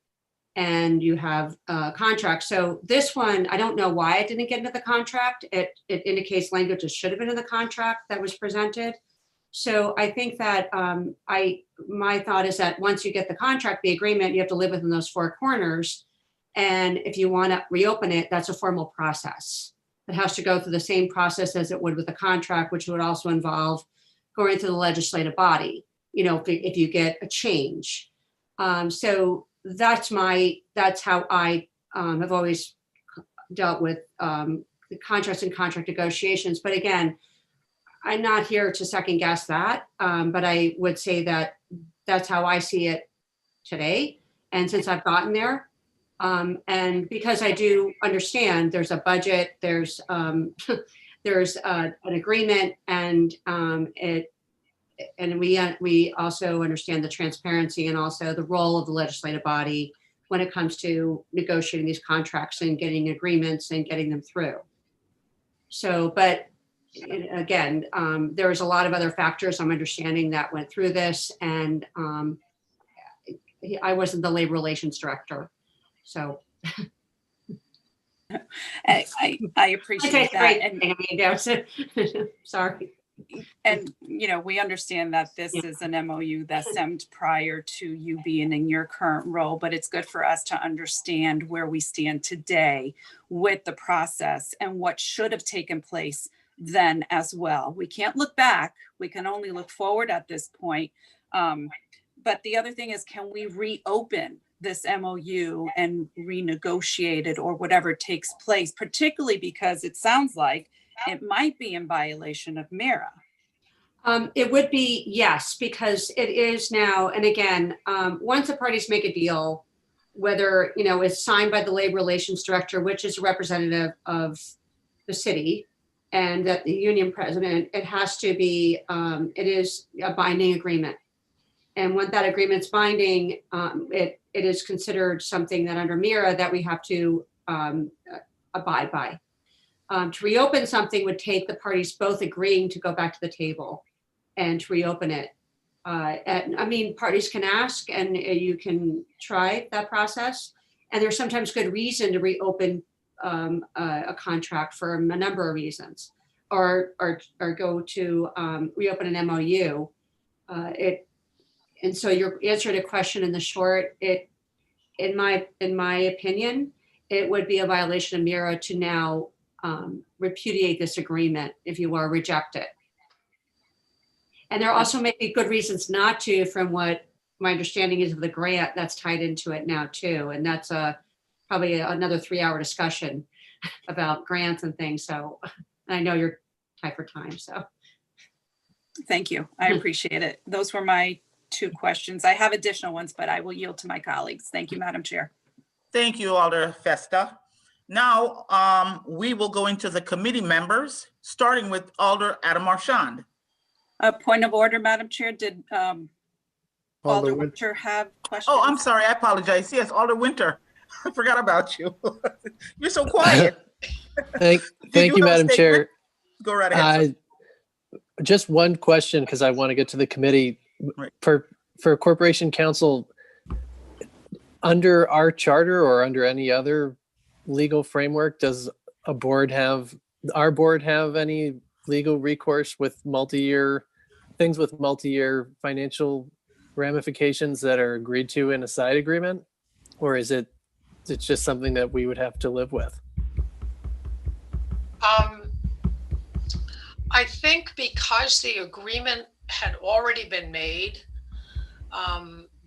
and you have a contract. So this one, I don't know why it didn't get into the contract. It indicates language that should have been in the contract that was presented. So I think that my thought is that once you get the contract, the agreement, you have to live within those four corners. And if you want to reopen it, that's a formal process. It has to go through the same process as it would with a contract, which would also involve going to the legislative body, you know, if you get a change. So that's how I have always dealt with the contracts and contract negotiations. But again, I'm not here to second guess that, but I would say that that's how I see it today. And since I've gotten there, and because I do understand there's a budget, there's an agreement, and we also understand the transparency and also the role of the legislative body when it comes to negotiating these contracts and getting agreements and getting them through. So, but again, there's a lot of other factors I'm understanding that went through this, and I wasn't the labor relations director. So I appreciate that. And sorry. And, you know, we understand that this is an MOU that stemmed prior to you being in your current role, but it's good for us to understand where we stand today with the process and what should have taken place then as well. We can't look back. We can only look forward at this point. But the other thing is, can we reopen this MOU and renegotiate it or whatever takes place, particularly because it sounds like it might be in violation of MIRA? It would be, yes, because it is now. And again, once the parties make a deal, whether, you know, it's signed by the labor relations director, which is a representative of the city, and that the union president, it has to be, it is a binding agreement. And when that agreement's binding, it is considered something that under MIRA that we have to abide by. To reopen something would take the parties both agreeing to go back to the table and to reopen it. And I mean, parties can ask and you can try that process. And there's sometimes good reason to reopen a contract for a number of reasons, or go to reopen an MOU. And so your answer to the question in the short, in my opinion, it would be a violation of MIRA to now repudiate this agreement, if you will, reject it. And there also may be good reasons not to, from what my understanding is of the grant that's tied into it now too. And that's probably another 3-hour discussion about grants and things. So I know you're tight for time, so. Thank you. I appreciate it. Those were my 2 questions. I have additional ones, but I will yield to my colleagues. Thank you, Madam Chair. Thank you, Alder Festa. Now, we will go into the committee members, starting with Alder Adam Marchand. A point of order, Madam Chair, did Alder Alder Winter. Winter have questions? Oh, I'm sorry, I apologize. Yes, Alder Winter. I forgot about you. You're so quiet. Thank you you, have a Madam Chair. statement? Go right ahead. Just one question, because I want to get to the committee. Right. For Corporation Counsel, under our charter or under any other legal framework, does our board have any legal recourse with multi-year financial ramifications that are agreed to in a side agreement? Or is it's just something that we would have to live with? I think because the agreement had already been made,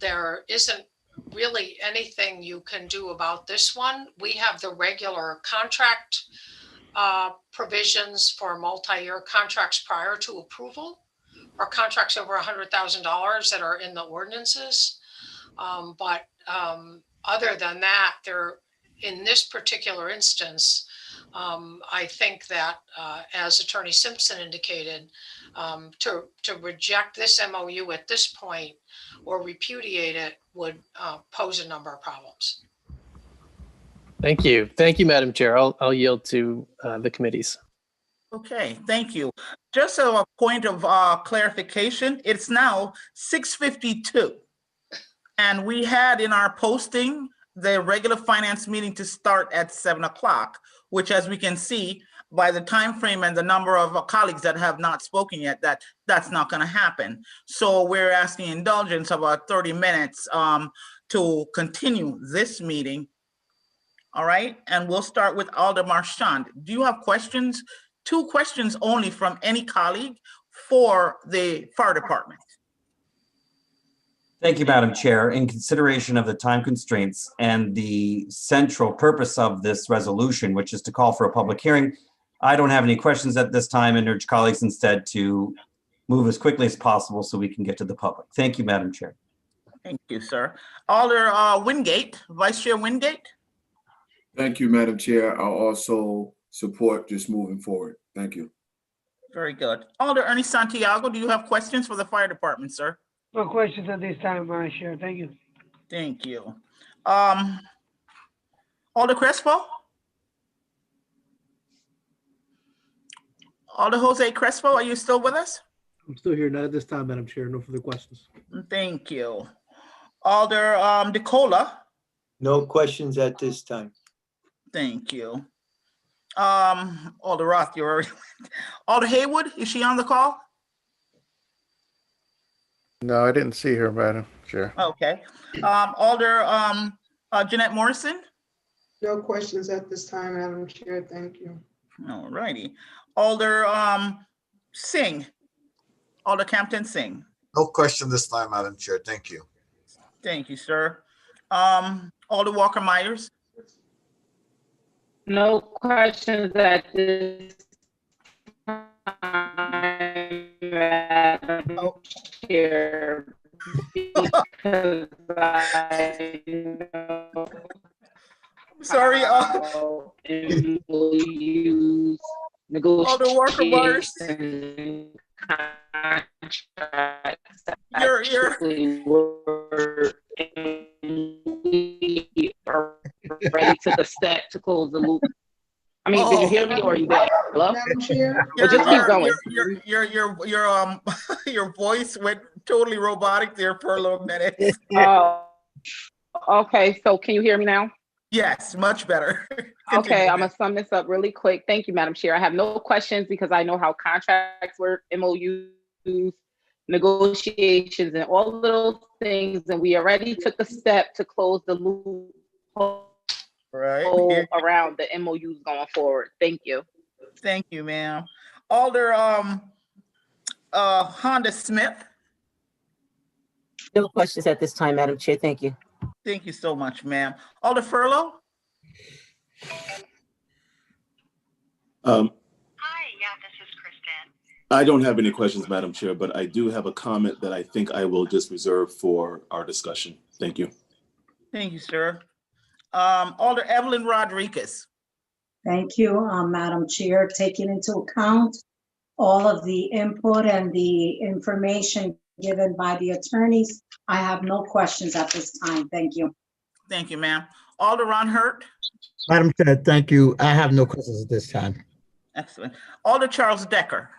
there isn't really anything you can do about this one. We have the regular contract provisions for multi-year contracts prior to approval, or contracts over $100,000 that are in the ordinances. But other than that, in this particular instance, I think that, as Attorney Simpson indicated, to reject this MOU at this point or repudiate it would pose a number of problems. Thank you. Thank you, Madam Chair. I'll yield to the committees. Okay, thank you. Just a point of clarification, it's now 6:52. And we had in our posting the regular finance meeting to start at 7 o'clock, which, as we can see by the time frame and the number of colleagues that have not spoken yet, that's not going to happen. So we're asking indulgence of about 30 minutes to continue this meeting. All right, and we'll start with Alder Marchand. Do you have questions? 2 questions only from any colleague for the fire department. Thank you, Madam Chair. In consideration of the time constraints and the central purpose of this resolution, which is to call for a public hearing, I don't have any questions at this time and urge colleagues instead to move as quickly as possible so we can get to the public. Thank you, Madam Chair. Thank you, sir. Alder Wingate, Vice Chair Wingate. Thank you, Madam Chair. I'll also support just moving forward. Thank you. Very good. Alder Ernie Santiago, do you have questions for the fire department, sir? No questions at this time, Madam Chair. Thank you. Thank you. Alder Crespo? Alder Jose Crespo, are you still with us? I'm still here. Not at this time, Madam Chair. No further questions. Thank you. Alder DeCola? No questions at this time. Thank you. Alder Roth, you already went. Alder Haywood, is she on the call? No, I didn't see her, Madam Chair. Okay. Alder Jeanette Morrison? No questions at this time, Madam Chair. Thank you. All righty. Alder Singh. Alder Campton Singh. No question this time, Madam Chair. Thank you. Thank you, sir. Alder Walker Myers. No questions at this time, Madam Chair, because I know sorry, MOUs, Alder Walker Myers. negotiations, contracts You're actually work, and we are ready to the step to close the loop. I mean, did you hear me or are you there? Hello? Madam Chair? Well, just keep going. Your voice went totally robotic there for a little minute. Okay, so can you hear me now? Yes, much better. Okay, I'm gonna sum this up really quick. Thank you, Madam Chair. I have no questions because I know how contracts work, MOUs, negotiations, and all of those things, and we already took a step to close the loophole around the MOUs going forward. Thank you. Thank you, ma'am. Alder Honda Smith. No questions at this time, Madam Chair. Thank you. Thank you so much, ma'am. Alder Furlow. I don't have any questions, Madam Chair, but I do have a comment that I think I will just reserve for our discussion. Thank you. Thank you, sir. Alder Evelyn Rodriguez. Thank you, Madam Chair. Taking into account all of the input and the information given by the attorneys, I have no questions at this time. Thank you. Thank you, ma'am. Alder Ron Hurt. Madam Chair, thank you. I have no questions at this time. Excellent. Alder Charles Decker.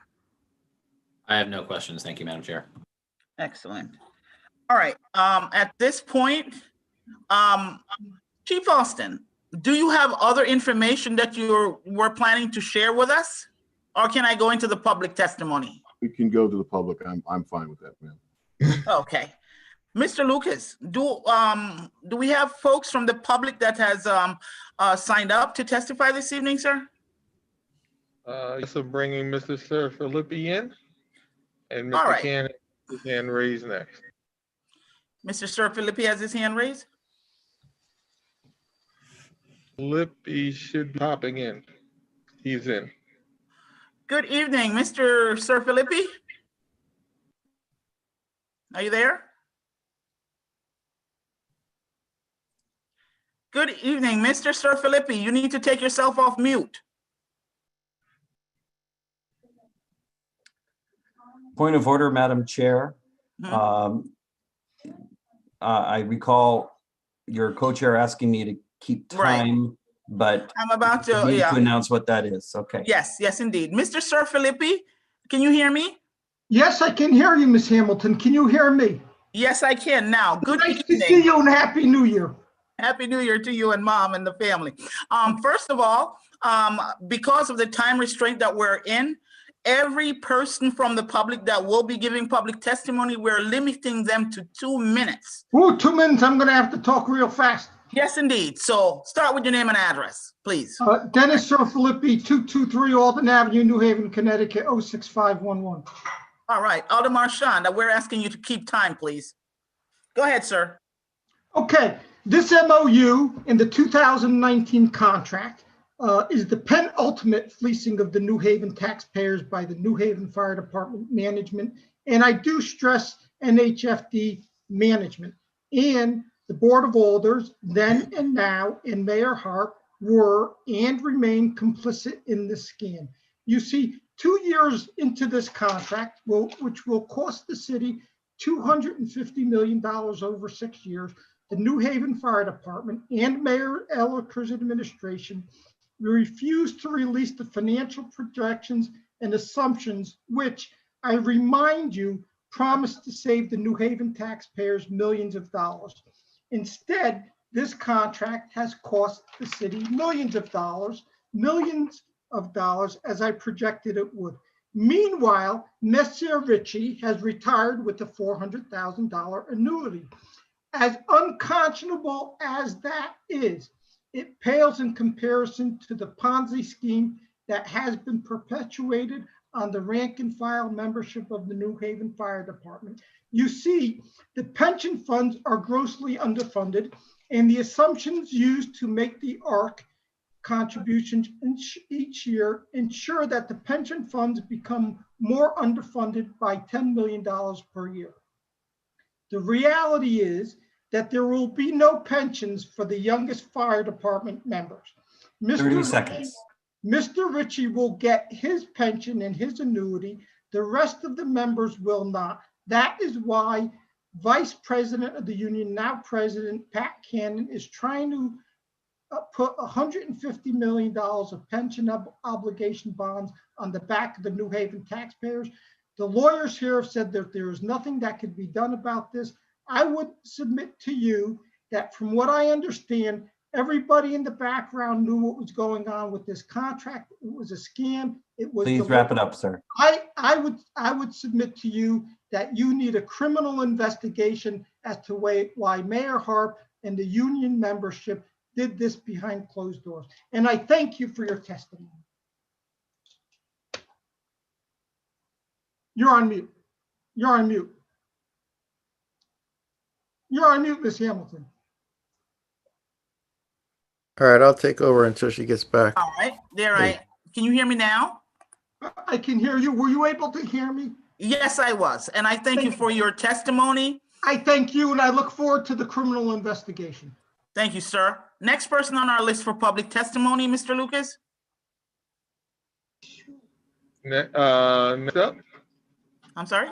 I have no questions. Thank you, Madam Chair. Excellent. All right. At this point, Chief Austin, do you have other information that you were planning to share with us? Or can I go into the public testimony? We can go to the public. I'm fine with that, ma'am. Okay. Mr. Lucas, do we have folks from the public that has signed up to testify this evening, sir? Yes, I'm bringing Mr. Sir Filippi in, and All Mr. right. Cannon has his hand raised next. Mr. Sir Filippi has his hand raised. Filippi should be popping in. He's in. Good evening, Mr. Sir Filippi. Are you there? Good evening, Mr. Sir Filippi. You need to take yourself off mute. Point of order, Madam Chair. I recall your co-chair asking me to keep time, but I'm about to, you need yeah. to announce what that is. Okay. Yes, yes, indeed. Mr. Sir Filippi, can you hear me? Yes, I can hear you, Ms. Hamilton. Can you hear me? Yes, I can now. Good Nice evening. to see you and Happy New Year. Happy New Year to you and mom and the family. First of all, because of the time restraint that we're in, every person from the public that will be giving public testimony, we're limiting them to 2 minutes. Ooh, 2 minutes. I'm going to have to talk real fast. Yes, indeed. So start with your name and address, please. Dennis Sir Filippi, 223 Alden Avenue, New Haven, Connecticut, 06511. All right, Alder Marchand, we're asking you to keep time, please. Go ahead, sir. Okay, this MOU in the 2019 contract is the penultimate fleecing of the New Haven taxpayers by the New Haven Fire Department management. And I do stress NHFD management. And the Board of Alders, then and now, and Mayor Harp were and remain complicit in this scam. You see, 2 years into this contract, which will cost the city $250 million over 6 years, the New Haven Fire Department and Mayor Ellerker's administration refused to release the financial projections and assumptions, which I remind you promised to save the New Haven taxpayers millions of dollars. Instead, this contract has cost the city millions of dollars, as I projected it would. Meanwhile, Messier Ritchie has retired with a $400,000 annuity. As unconscionable as that is, it pales in comparison to the Ponzi scheme that has been perpetuated on the rank and file membership of the New Haven Fire Department. You see, the pension funds are grossly underfunded, and the assumptions used to make the ARC contributions each year ensure that the pension funds become more underfunded by $10 million per year. The reality is that there will be no pensions for the youngest fire department members. 30 seconds. Mr. Ritchie will get his pension and his annuity. The rest of the members will not. That is why Vice President of the union, now President Pat Cannon, is trying to put $150 million of pension obligation bonds on the back of the New Haven taxpayers. The lawyers here have said that there is nothing that could be done about this. I would submit to you that from what I understand, everybody in the background knew what was going on with this contract. It was a scam. It was. Please wrap it up, sir. I would submit to you that you need a criminal investigation as to why Mayor Harp and the union membership did this behind closed doors. And I thank you for your testimony. You're on mute. You're on mute. You're on mute, Ms. Hamilton. All right, I'll take over until she gets back. All right, there, right. Can you hear me now? I can hear you. Were you able to hear me? Yes, I was. And I thank you for your testimony. I thank you, and I look forward to the criminal investigation. Thank you, sir. Next person on our list for public testimony, Mr. Lucas. Next up, I'm sorry?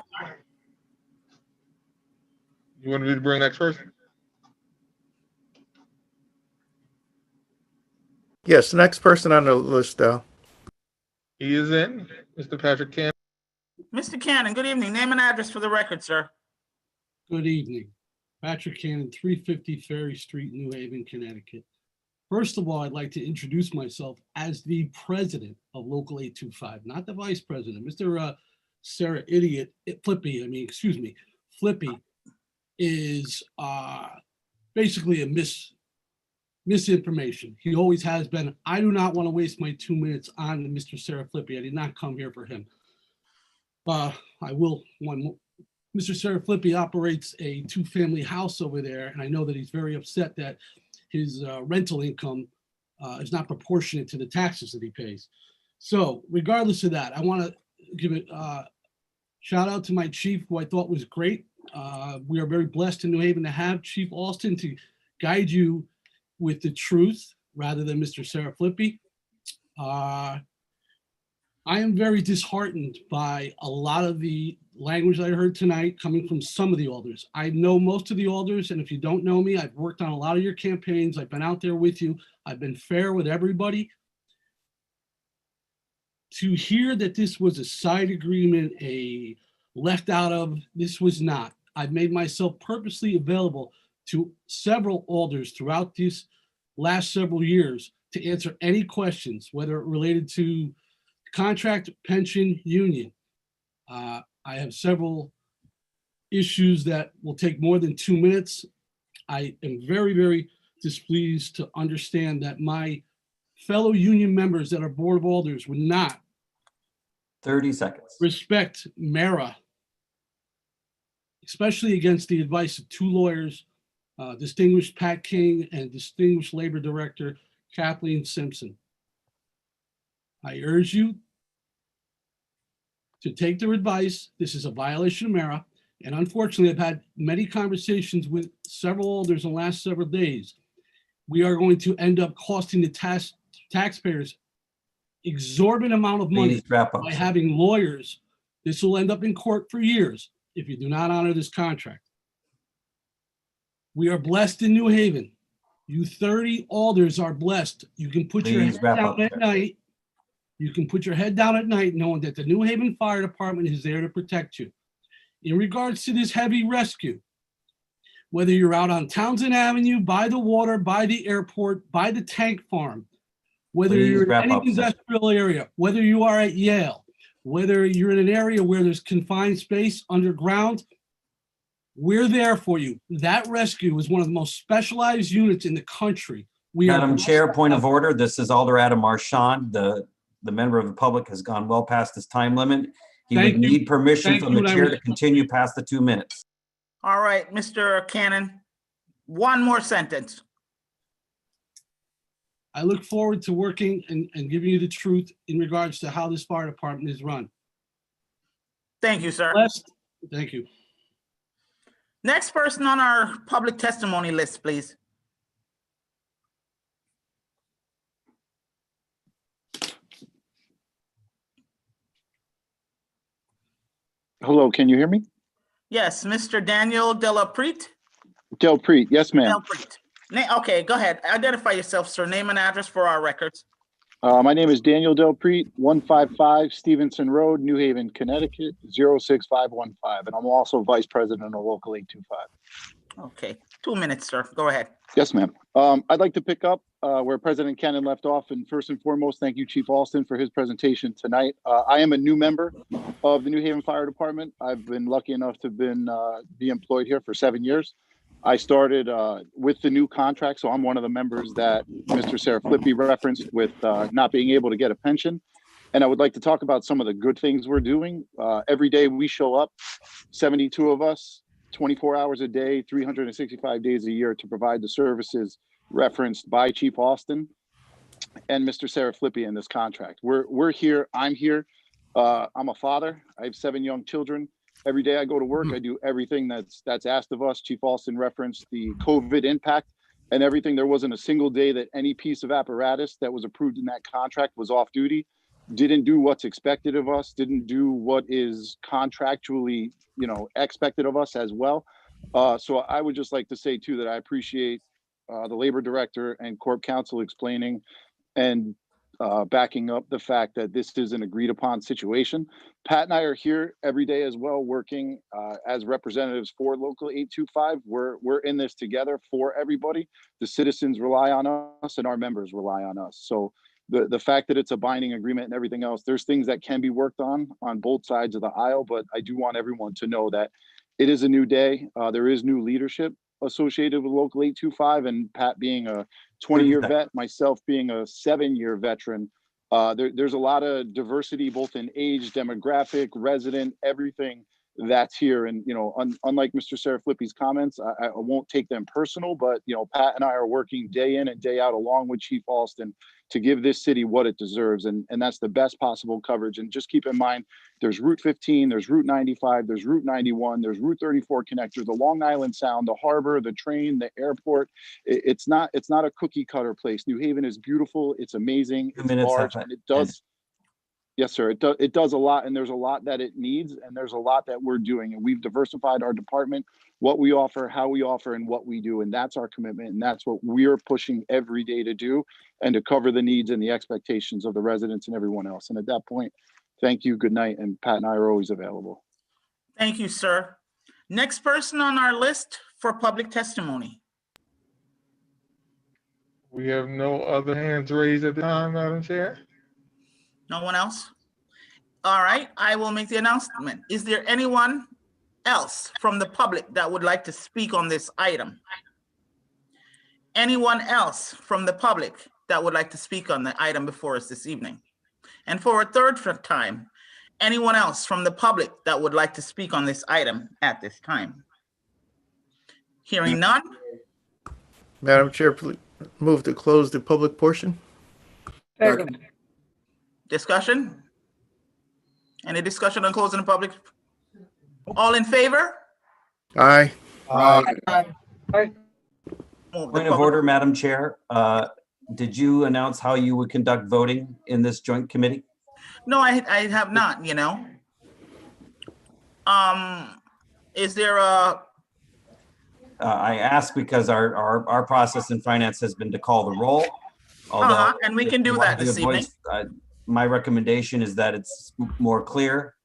you want me to bring next person? Yes, next person on the list, Al. He is in, Mr. Patrick Cannon. Mr. Cannon, good evening. Name and address for the record, sir. Good evening. Patrick Cannon, 350 Ferry Street, New Haven, Connecticut. First of all, I'd like to introduce myself as the president of Local 825, not the vice president. Mr. Flippy is basically a misinformation. He always has been. I do not want to waste my 2 minutes on Mr. Sarah Flippy. I did not come here for him. I will one more. Mr. Sarah Flippy operates a two-family house over there, and I know that he's very upset that his rental income is not proportionate to the taxes that he pays. So regardless of that, I want to give a shout out to my chief, who I thought was great. We are very blessed in New Haven to have Chief Alston to guide you with the truth rather than Mr. Sarah Flippy. I am very disheartened by a lot of the language I heard tonight coming from some of the alders. I know most of the alders, and if you don't know me, I've worked on a lot of your campaigns. I've been out there with you. I've been fair with everybody. To hear that this was a side agreement, a left out of, this was not. I've made myself purposely available to several alders throughout these last several years to answer any questions, whether it related to contract, pension, union. I have several issues that will take more than 2 minutes. I am very, very displeased to understand that my fellow union members that are Board of Alders would not 30 seconds. respect Mara, especially against the advice of two lawyers, distinguished Pat King and distinguished Labor Director Kathleen Simpson. I urge you to take their advice. This is a violation of Mara. And unfortunately, I've had many conversations with several alders in the last several days. We are going to end up costing the taxpayers exorbitant amount of money Please wrap up, by sir. having lawyers. This will end up in court for years if you do not honor this contract. We are blessed in New Haven. You 30 alders are blessed. You can put your Please head wrap down up, at sir. night. You can put your head down at night knowing that the New Haven Fire Department is there to protect you. In regards to this heavy rescue, whether you're out on Townsend Avenue, by the water, by the airport, by the tank farm, whether Please you're in wrap any up, sir. industrial area, whether you are at Yale, whether you're in an area where there's confined space underground, we're there for you. That rescue is one of the most specialized units in the country. We are Madam blessed Chair, to point of have- order. This is Alder Adam Marchand. The member of the public has gone well past his time limit. He would Thank you. need permission Thank from you, the and I chair was- to continue past the 2 minutes. All right, Mr. Cannon, one more sentence. I look forward to working and giving you the truth in regards to how this fire department is run. Thank you, sir. Blessed. Thank you. Next person on our public testimony list, please. Hello, can you hear me? Yes, Mr. Daniel Delaprete. Delpreet, yes, ma'am. Delprete. Okay, go ahead. Identify yourself, sir. Name and address for our records. My name is Daniel Delpreet, 155 Stevenson Road, New Haven, Connecticut, 06515. And I'm also Vice President of Local 825. Okay, 2 minutes, sir. Go ahead. Yes, ma'am. I'd like to pick up where President Cannon left off. And first and foremost, thank you, Chief Alston, for his presentation tonight. I am a new member of the New Haven Fire Department. I've been lucky enough to be employed here for 7 years. I started with the new contract, so I'm one of the members that Mr. Sarah Flippy referenced with not being able to get a pension. And I would like to talk about some of the good things we're doing. Every day we show up, 72 of us, 24 hours a day, 365 days a year to provide the services referenced by Chief Alston and Mr. Sarah Flippy in this contract. We're here. I'm here. I'm a father. I have 7 young children. Every day I go to work, I do everything that's asked of us. Chief Alston referenced the COVID impact and everything. There wasn't a single day that any piece of apparatus that was approved in that contract was off duty. didn't do what's expected of us, didn't do what is contractually, expected of us as well. So I would just like to say too, that I appreciate the labor director and corp counsel explaining and backing up the fact that this is an agreed upon situation. Pat and I are here every day as well, working as representatives for Local 825. We're in this together for everybody. The citizens rely on us and our members rely on us. So the fact that it's a binding agreement and everything else, there's things that can be worked on both sides of the aisle, but I do want everyone to know that it is a new day. There is new leadership associated with Local 825, and Pat being a 20-year vet, myself being a 7-year veteran, there's a lot of diversity, both in age, demographic, resident, everything that's here. And, unlike Mr. Seraflippi's comments, I won't take them personal, but, Pat and I are working day in and day out along with Chief Alston to give this city what it deserves. And that's the best possible coverage. And just keep in mind, there's Route 15, there's Route 95, there's Route 91, there's Route 34 connector, the Long Island Sound, the harbor, the train, the airport. It's not a cookie cutter place. New Haven is beautiful. It's amazing. It's large, and it does. Yes, sir. It does a lot, and there's a lot that it needs, and there's a lot that we're doing. And we've diversified our department, what we offer, how we offer, and what we do. And that's our commitment, and that's what we're pushing every day to do, and to cover the needs and the expectations of the residents and everyone else. And at that point, thank you, good night, and Pat and I are always available. Thank you, sir. Next person on our list for public testimony. We have no other hands raised at the time, Madam Chair. No one else? All right, I will make the announcement. Is there anyone else from the public that would like to speak on this item? Anyone else from the public that would like to speak on the item before us this evening? And for a third time, anyone else from the public that would like to speak on this item at this time? Hearing none? Madam Chair, please move to close the public portion. Second. Discussion? Any discussion on closing the public? All in favor? Aye. Move the Point of order, Madam Chair. Did you announce how you would conduct voting in this joint committee? No, I have not, Is there a, I ask because our process in finance has been to call the roll. Although and we can do that this evening. My recommendation is that it's more clear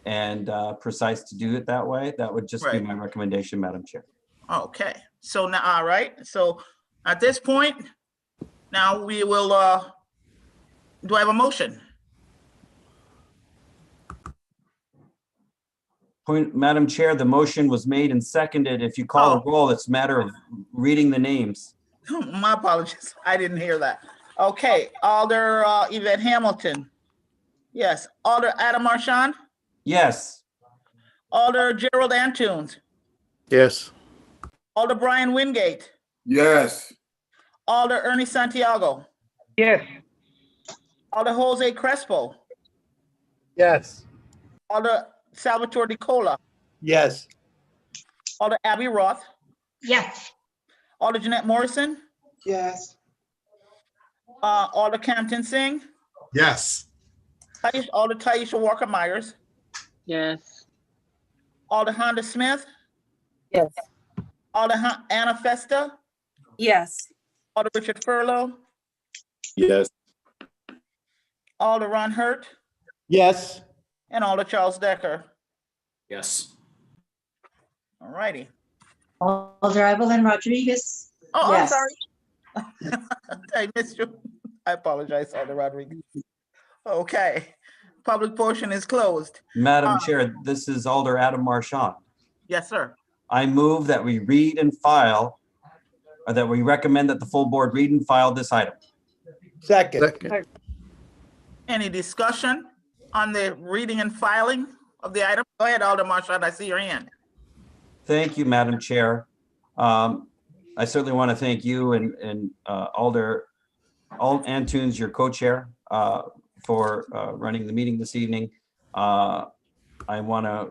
and precise to do it that way. That would just be my recommendation, Madam Chair. Okay, so now, all right, so at this point, now we will, do I have a motion? Madam Chair, the motion was made and seconded. If you call the roll, it's a matter of reading the names. My apologies, I didn't hear that. Okay, Alder Yvette Hamilton. Yes. Alder Adam Marchand. Yes. Alder Gerald Antunes. Yes. Alder Brian Wingate. Yes. Alder Ernie Santiago. Yes. Alder Jose Crespo. Yes. Alder Salvatore DiCola. Yes. Alder Abby Roth. Yes. Alder Jeanette Morrison. Yes. Alder Campton Singh. Yes. Alder Taisha Walker Myers. Yes. Alder Honda Smith. Yes. Alder Anna Festa. Yes. Alder Richard Furlow. Yes. Alder Ron Hurt. Yes. And Alder Charles Decker. Yes. All righty. Alder Evelyn Rodriguez. Oh, Yes. I'm sorry. I missed you. I apologize, Alder Rodriguez. Okay, public portion is closed. Madam Chair, this is Alder Adam Marchand. Yes, sir. I move that we read and file, or that we recommend that the full board read and file this item. Second. Any discussion on the reading and filing of the item? Go ahead, Alder Marchand, I see your hand. Thank you, Madam Chair. I certainly want to thank you and Alder Antunes, your co-chair, for running the meeting this evening. I want to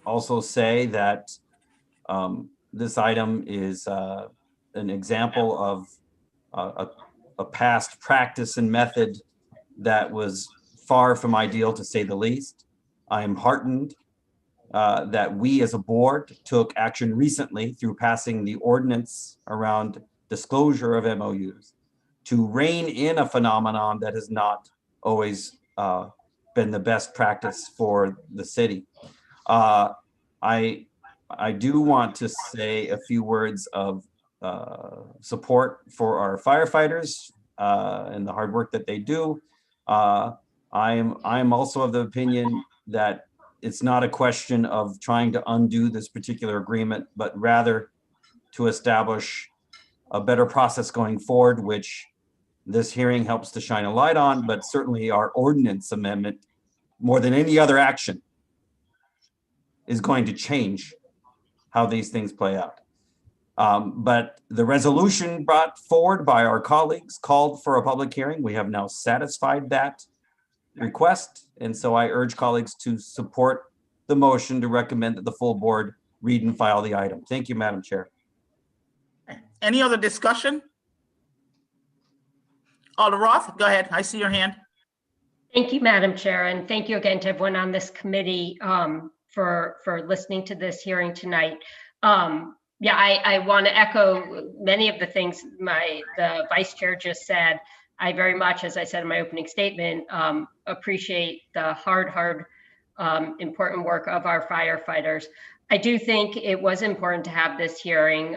also say that this item is an example of a past practice and method that was far from ideal, to say the least. I am heartened that we as a board took action recently through passing the ordinance around disclosure of MOUs to rein in a phenomenon that has not always been the best practice for the city. I do want to say a few words of support for our firefighters and the hard work that they do. I am also of the opinion that it's not a question of trying to undo this particular agreement, but rather to establish a better process going forward, which this hearing helps to shine a light on, but certainly our ordinance amendment, more than any other action, is going to change how these things play out. But the resolution brought forward by our colleagues called for a public hearing. We have now satisfied that request. And so I urge colleagues to support the motion to recommend that the full board read and file the item. Thank you, Madam Chair. Any other discussion? Alder Roth, go ahead. I see your hand. Thank you, Madam Chair, and thank you again to everyone on this committee for listening to this hearing tonight. Yeah, I want to echo many of the things the Vice Chair just said. I very much, as I said in my opening statement, appreciate the hard, important work of our firefighters. I do think it was important to have this hearing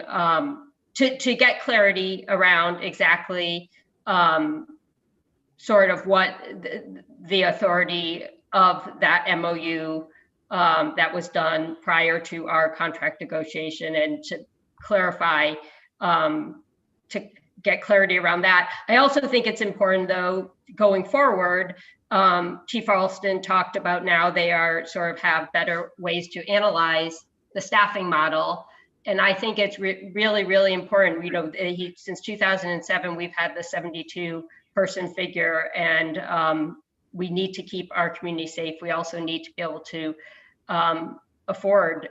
to get clarity around exactly sort of what the authority of that MOU that was done prior to our contract negotiation, and to clarify, to get clarity around that. I also think it's important, though, going forward, Chief Alston talked about now they are sort of have better ways to analyze the staffing model. And I think it's really, really important. You know, since 2007, we've had the 72-person figure, and we need to keep our community safe. We also need to be able to afford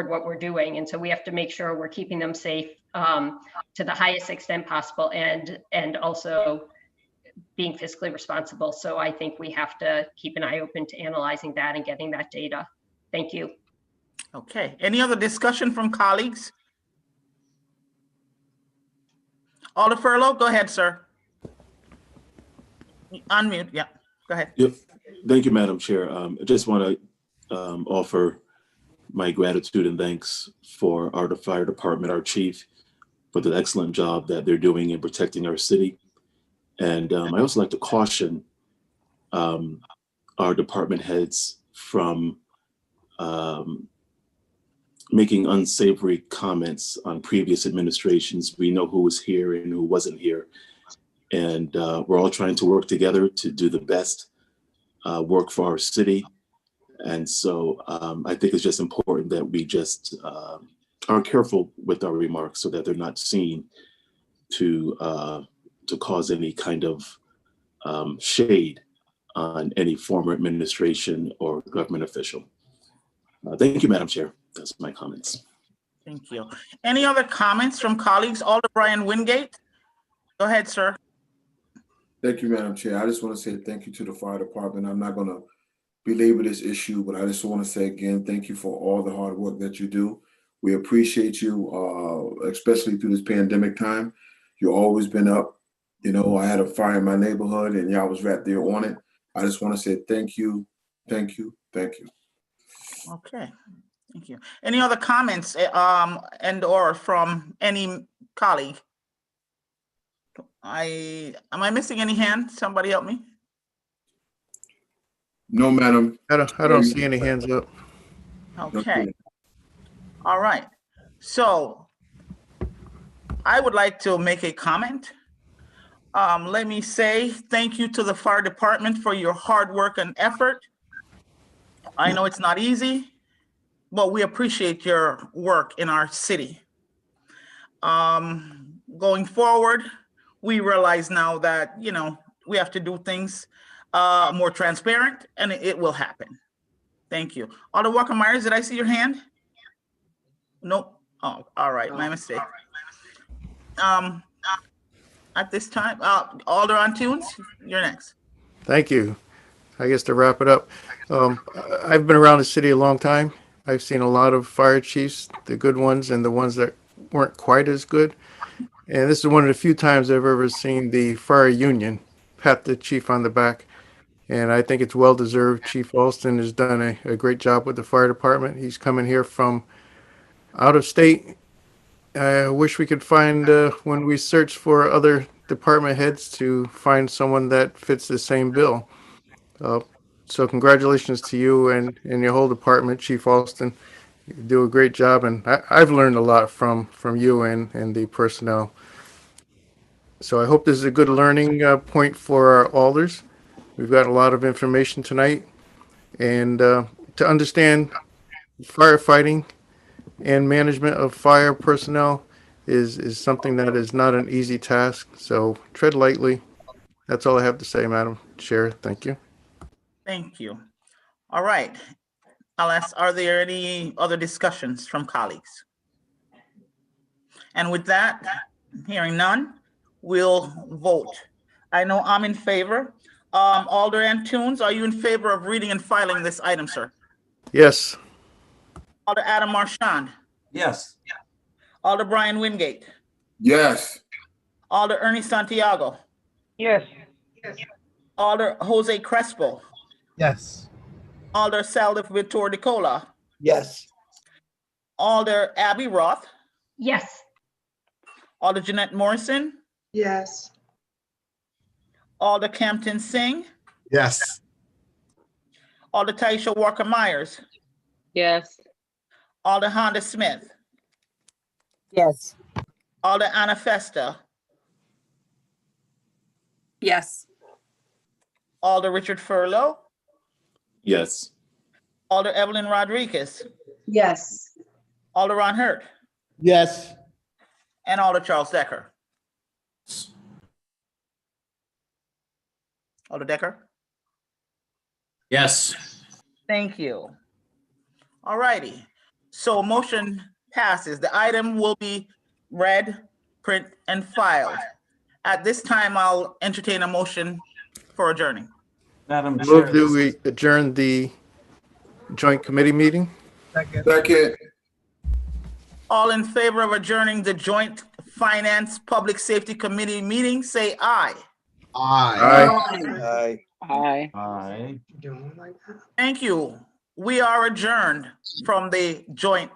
what we're doing. And so we have to make sure we're keeping them safe to the highest extent possible, and also being fiscally responsible. So I think we have to keep an eye open to analyzing that and getting that data. Thank you. Okay, any other discussion from colleagues? Alder Furlow, go ahead, sir. Unmute, yeah, go ahead. Yep. Thank you, Madam Chair. I just want to offer my gratitude and thanks for our fire department, our chief, for the excellent job that they're doing in protecting our city. And I also like to caution our department heads from making unsavory comments on previous administrations. We know who was here and who wasn't here. And we're all trying to work together to do the best work for our city. And so I think it's just important that we just are careful with our remarks so that they're not seen to cause any kind of shade on any former administration or government official. Thank you, Madam Chair. That's my comments. Thank you. Any other comments from colleagues? Alder Brian Wingate, go ahead, sir. Thank you, Madam Chair. I just want to say thank you to the fire department. I'm not going to belabor this issue, but I just want to say again, thank you for all the hard work that you do. We appreciate you, especially through this pandemic time. You've always been up. You know, I had a fire in my neighborhood and y'all was right there on it. I just want to say thank you, thank you, thank you. Okay, thank you. Any other comments and or from any colleague? Am I missing any hands? Somebody help me. No, madam. I don't see any hands up. Okay. All right. So I would like to make a comment. Let me say thank you to the fire department for your hard work and effort. I know it's not easy, but we appreciate your work in our city. Going forward, we realize now that, you know, we have to do things more transparent, and it will happen. Thank you. Alder Walker Myers, did I see your hand? Nope. Oh, all right, my mistake. At this time, Alder Antunes, you're next. Thank you. I guess to wrap it up, I've been around the city a long time. I've seen a lot of fire chiefs, the good ones and the ones that weren't quite as good. And this is one of the few times I've ever seen the fire union pat the chief on the back. And I think it's well deserved. Chief Alston has done a great job with the fire department. He's coming here from out of state. I wish we could find, when we search for other department heads, to find someone that fits the same bill. So congratulations to you and your whole department, Chief Alston. You do a great job, and I've learned a lot from you and the personnel. So I hope this is a good learning point for our alders. We've got a lot of information tonight, and to understand firefighting and management of fire personnel is something that is not an easy task. So tread lightly. That's all I have to say, Madam Chair. Thank you. Thank you. All right. I'll ask, are there any other discussions from colleagues? And with that, hearing none, we'll vote. I know I'm in favor. Alder Antunes, are you in favor of reading and filing this item, sir? Yes. Alder Adam Marchand. Yes. Alder Brian Wingate. Yes. Alder Ernie Santiago. Yes. Alder Jose Crespo. Yes. Alder Salif Vitor Nicola. Yes. Alder Abby Roth. Yes. Alder Jeanette Morrison. Yes. Alder Campton Singh. Yes. Alder Taisha Walker Myers. Yes. Alder Honda Smith. Yes. Alder Anna Festa. Yes. Alder Richard Furlow. Yes. Alder Evelyn Rodriguez. Yes. Alder Ron Hurt. Yes. And Alder Charles Decker. Alder Decker. Yes. Thank you. All righty. So motion passes. The item will be read, print, and filed. At this time, I'll entertain a motion for adjourning. Madam Chair. Move that we adjourn the joint committee meeting. Second. All in favor of adjourning the Joint Finance Public Safety Committee meeting, say aye. Aye. Aye. Aye. Thank you. We are adjourned from the Joint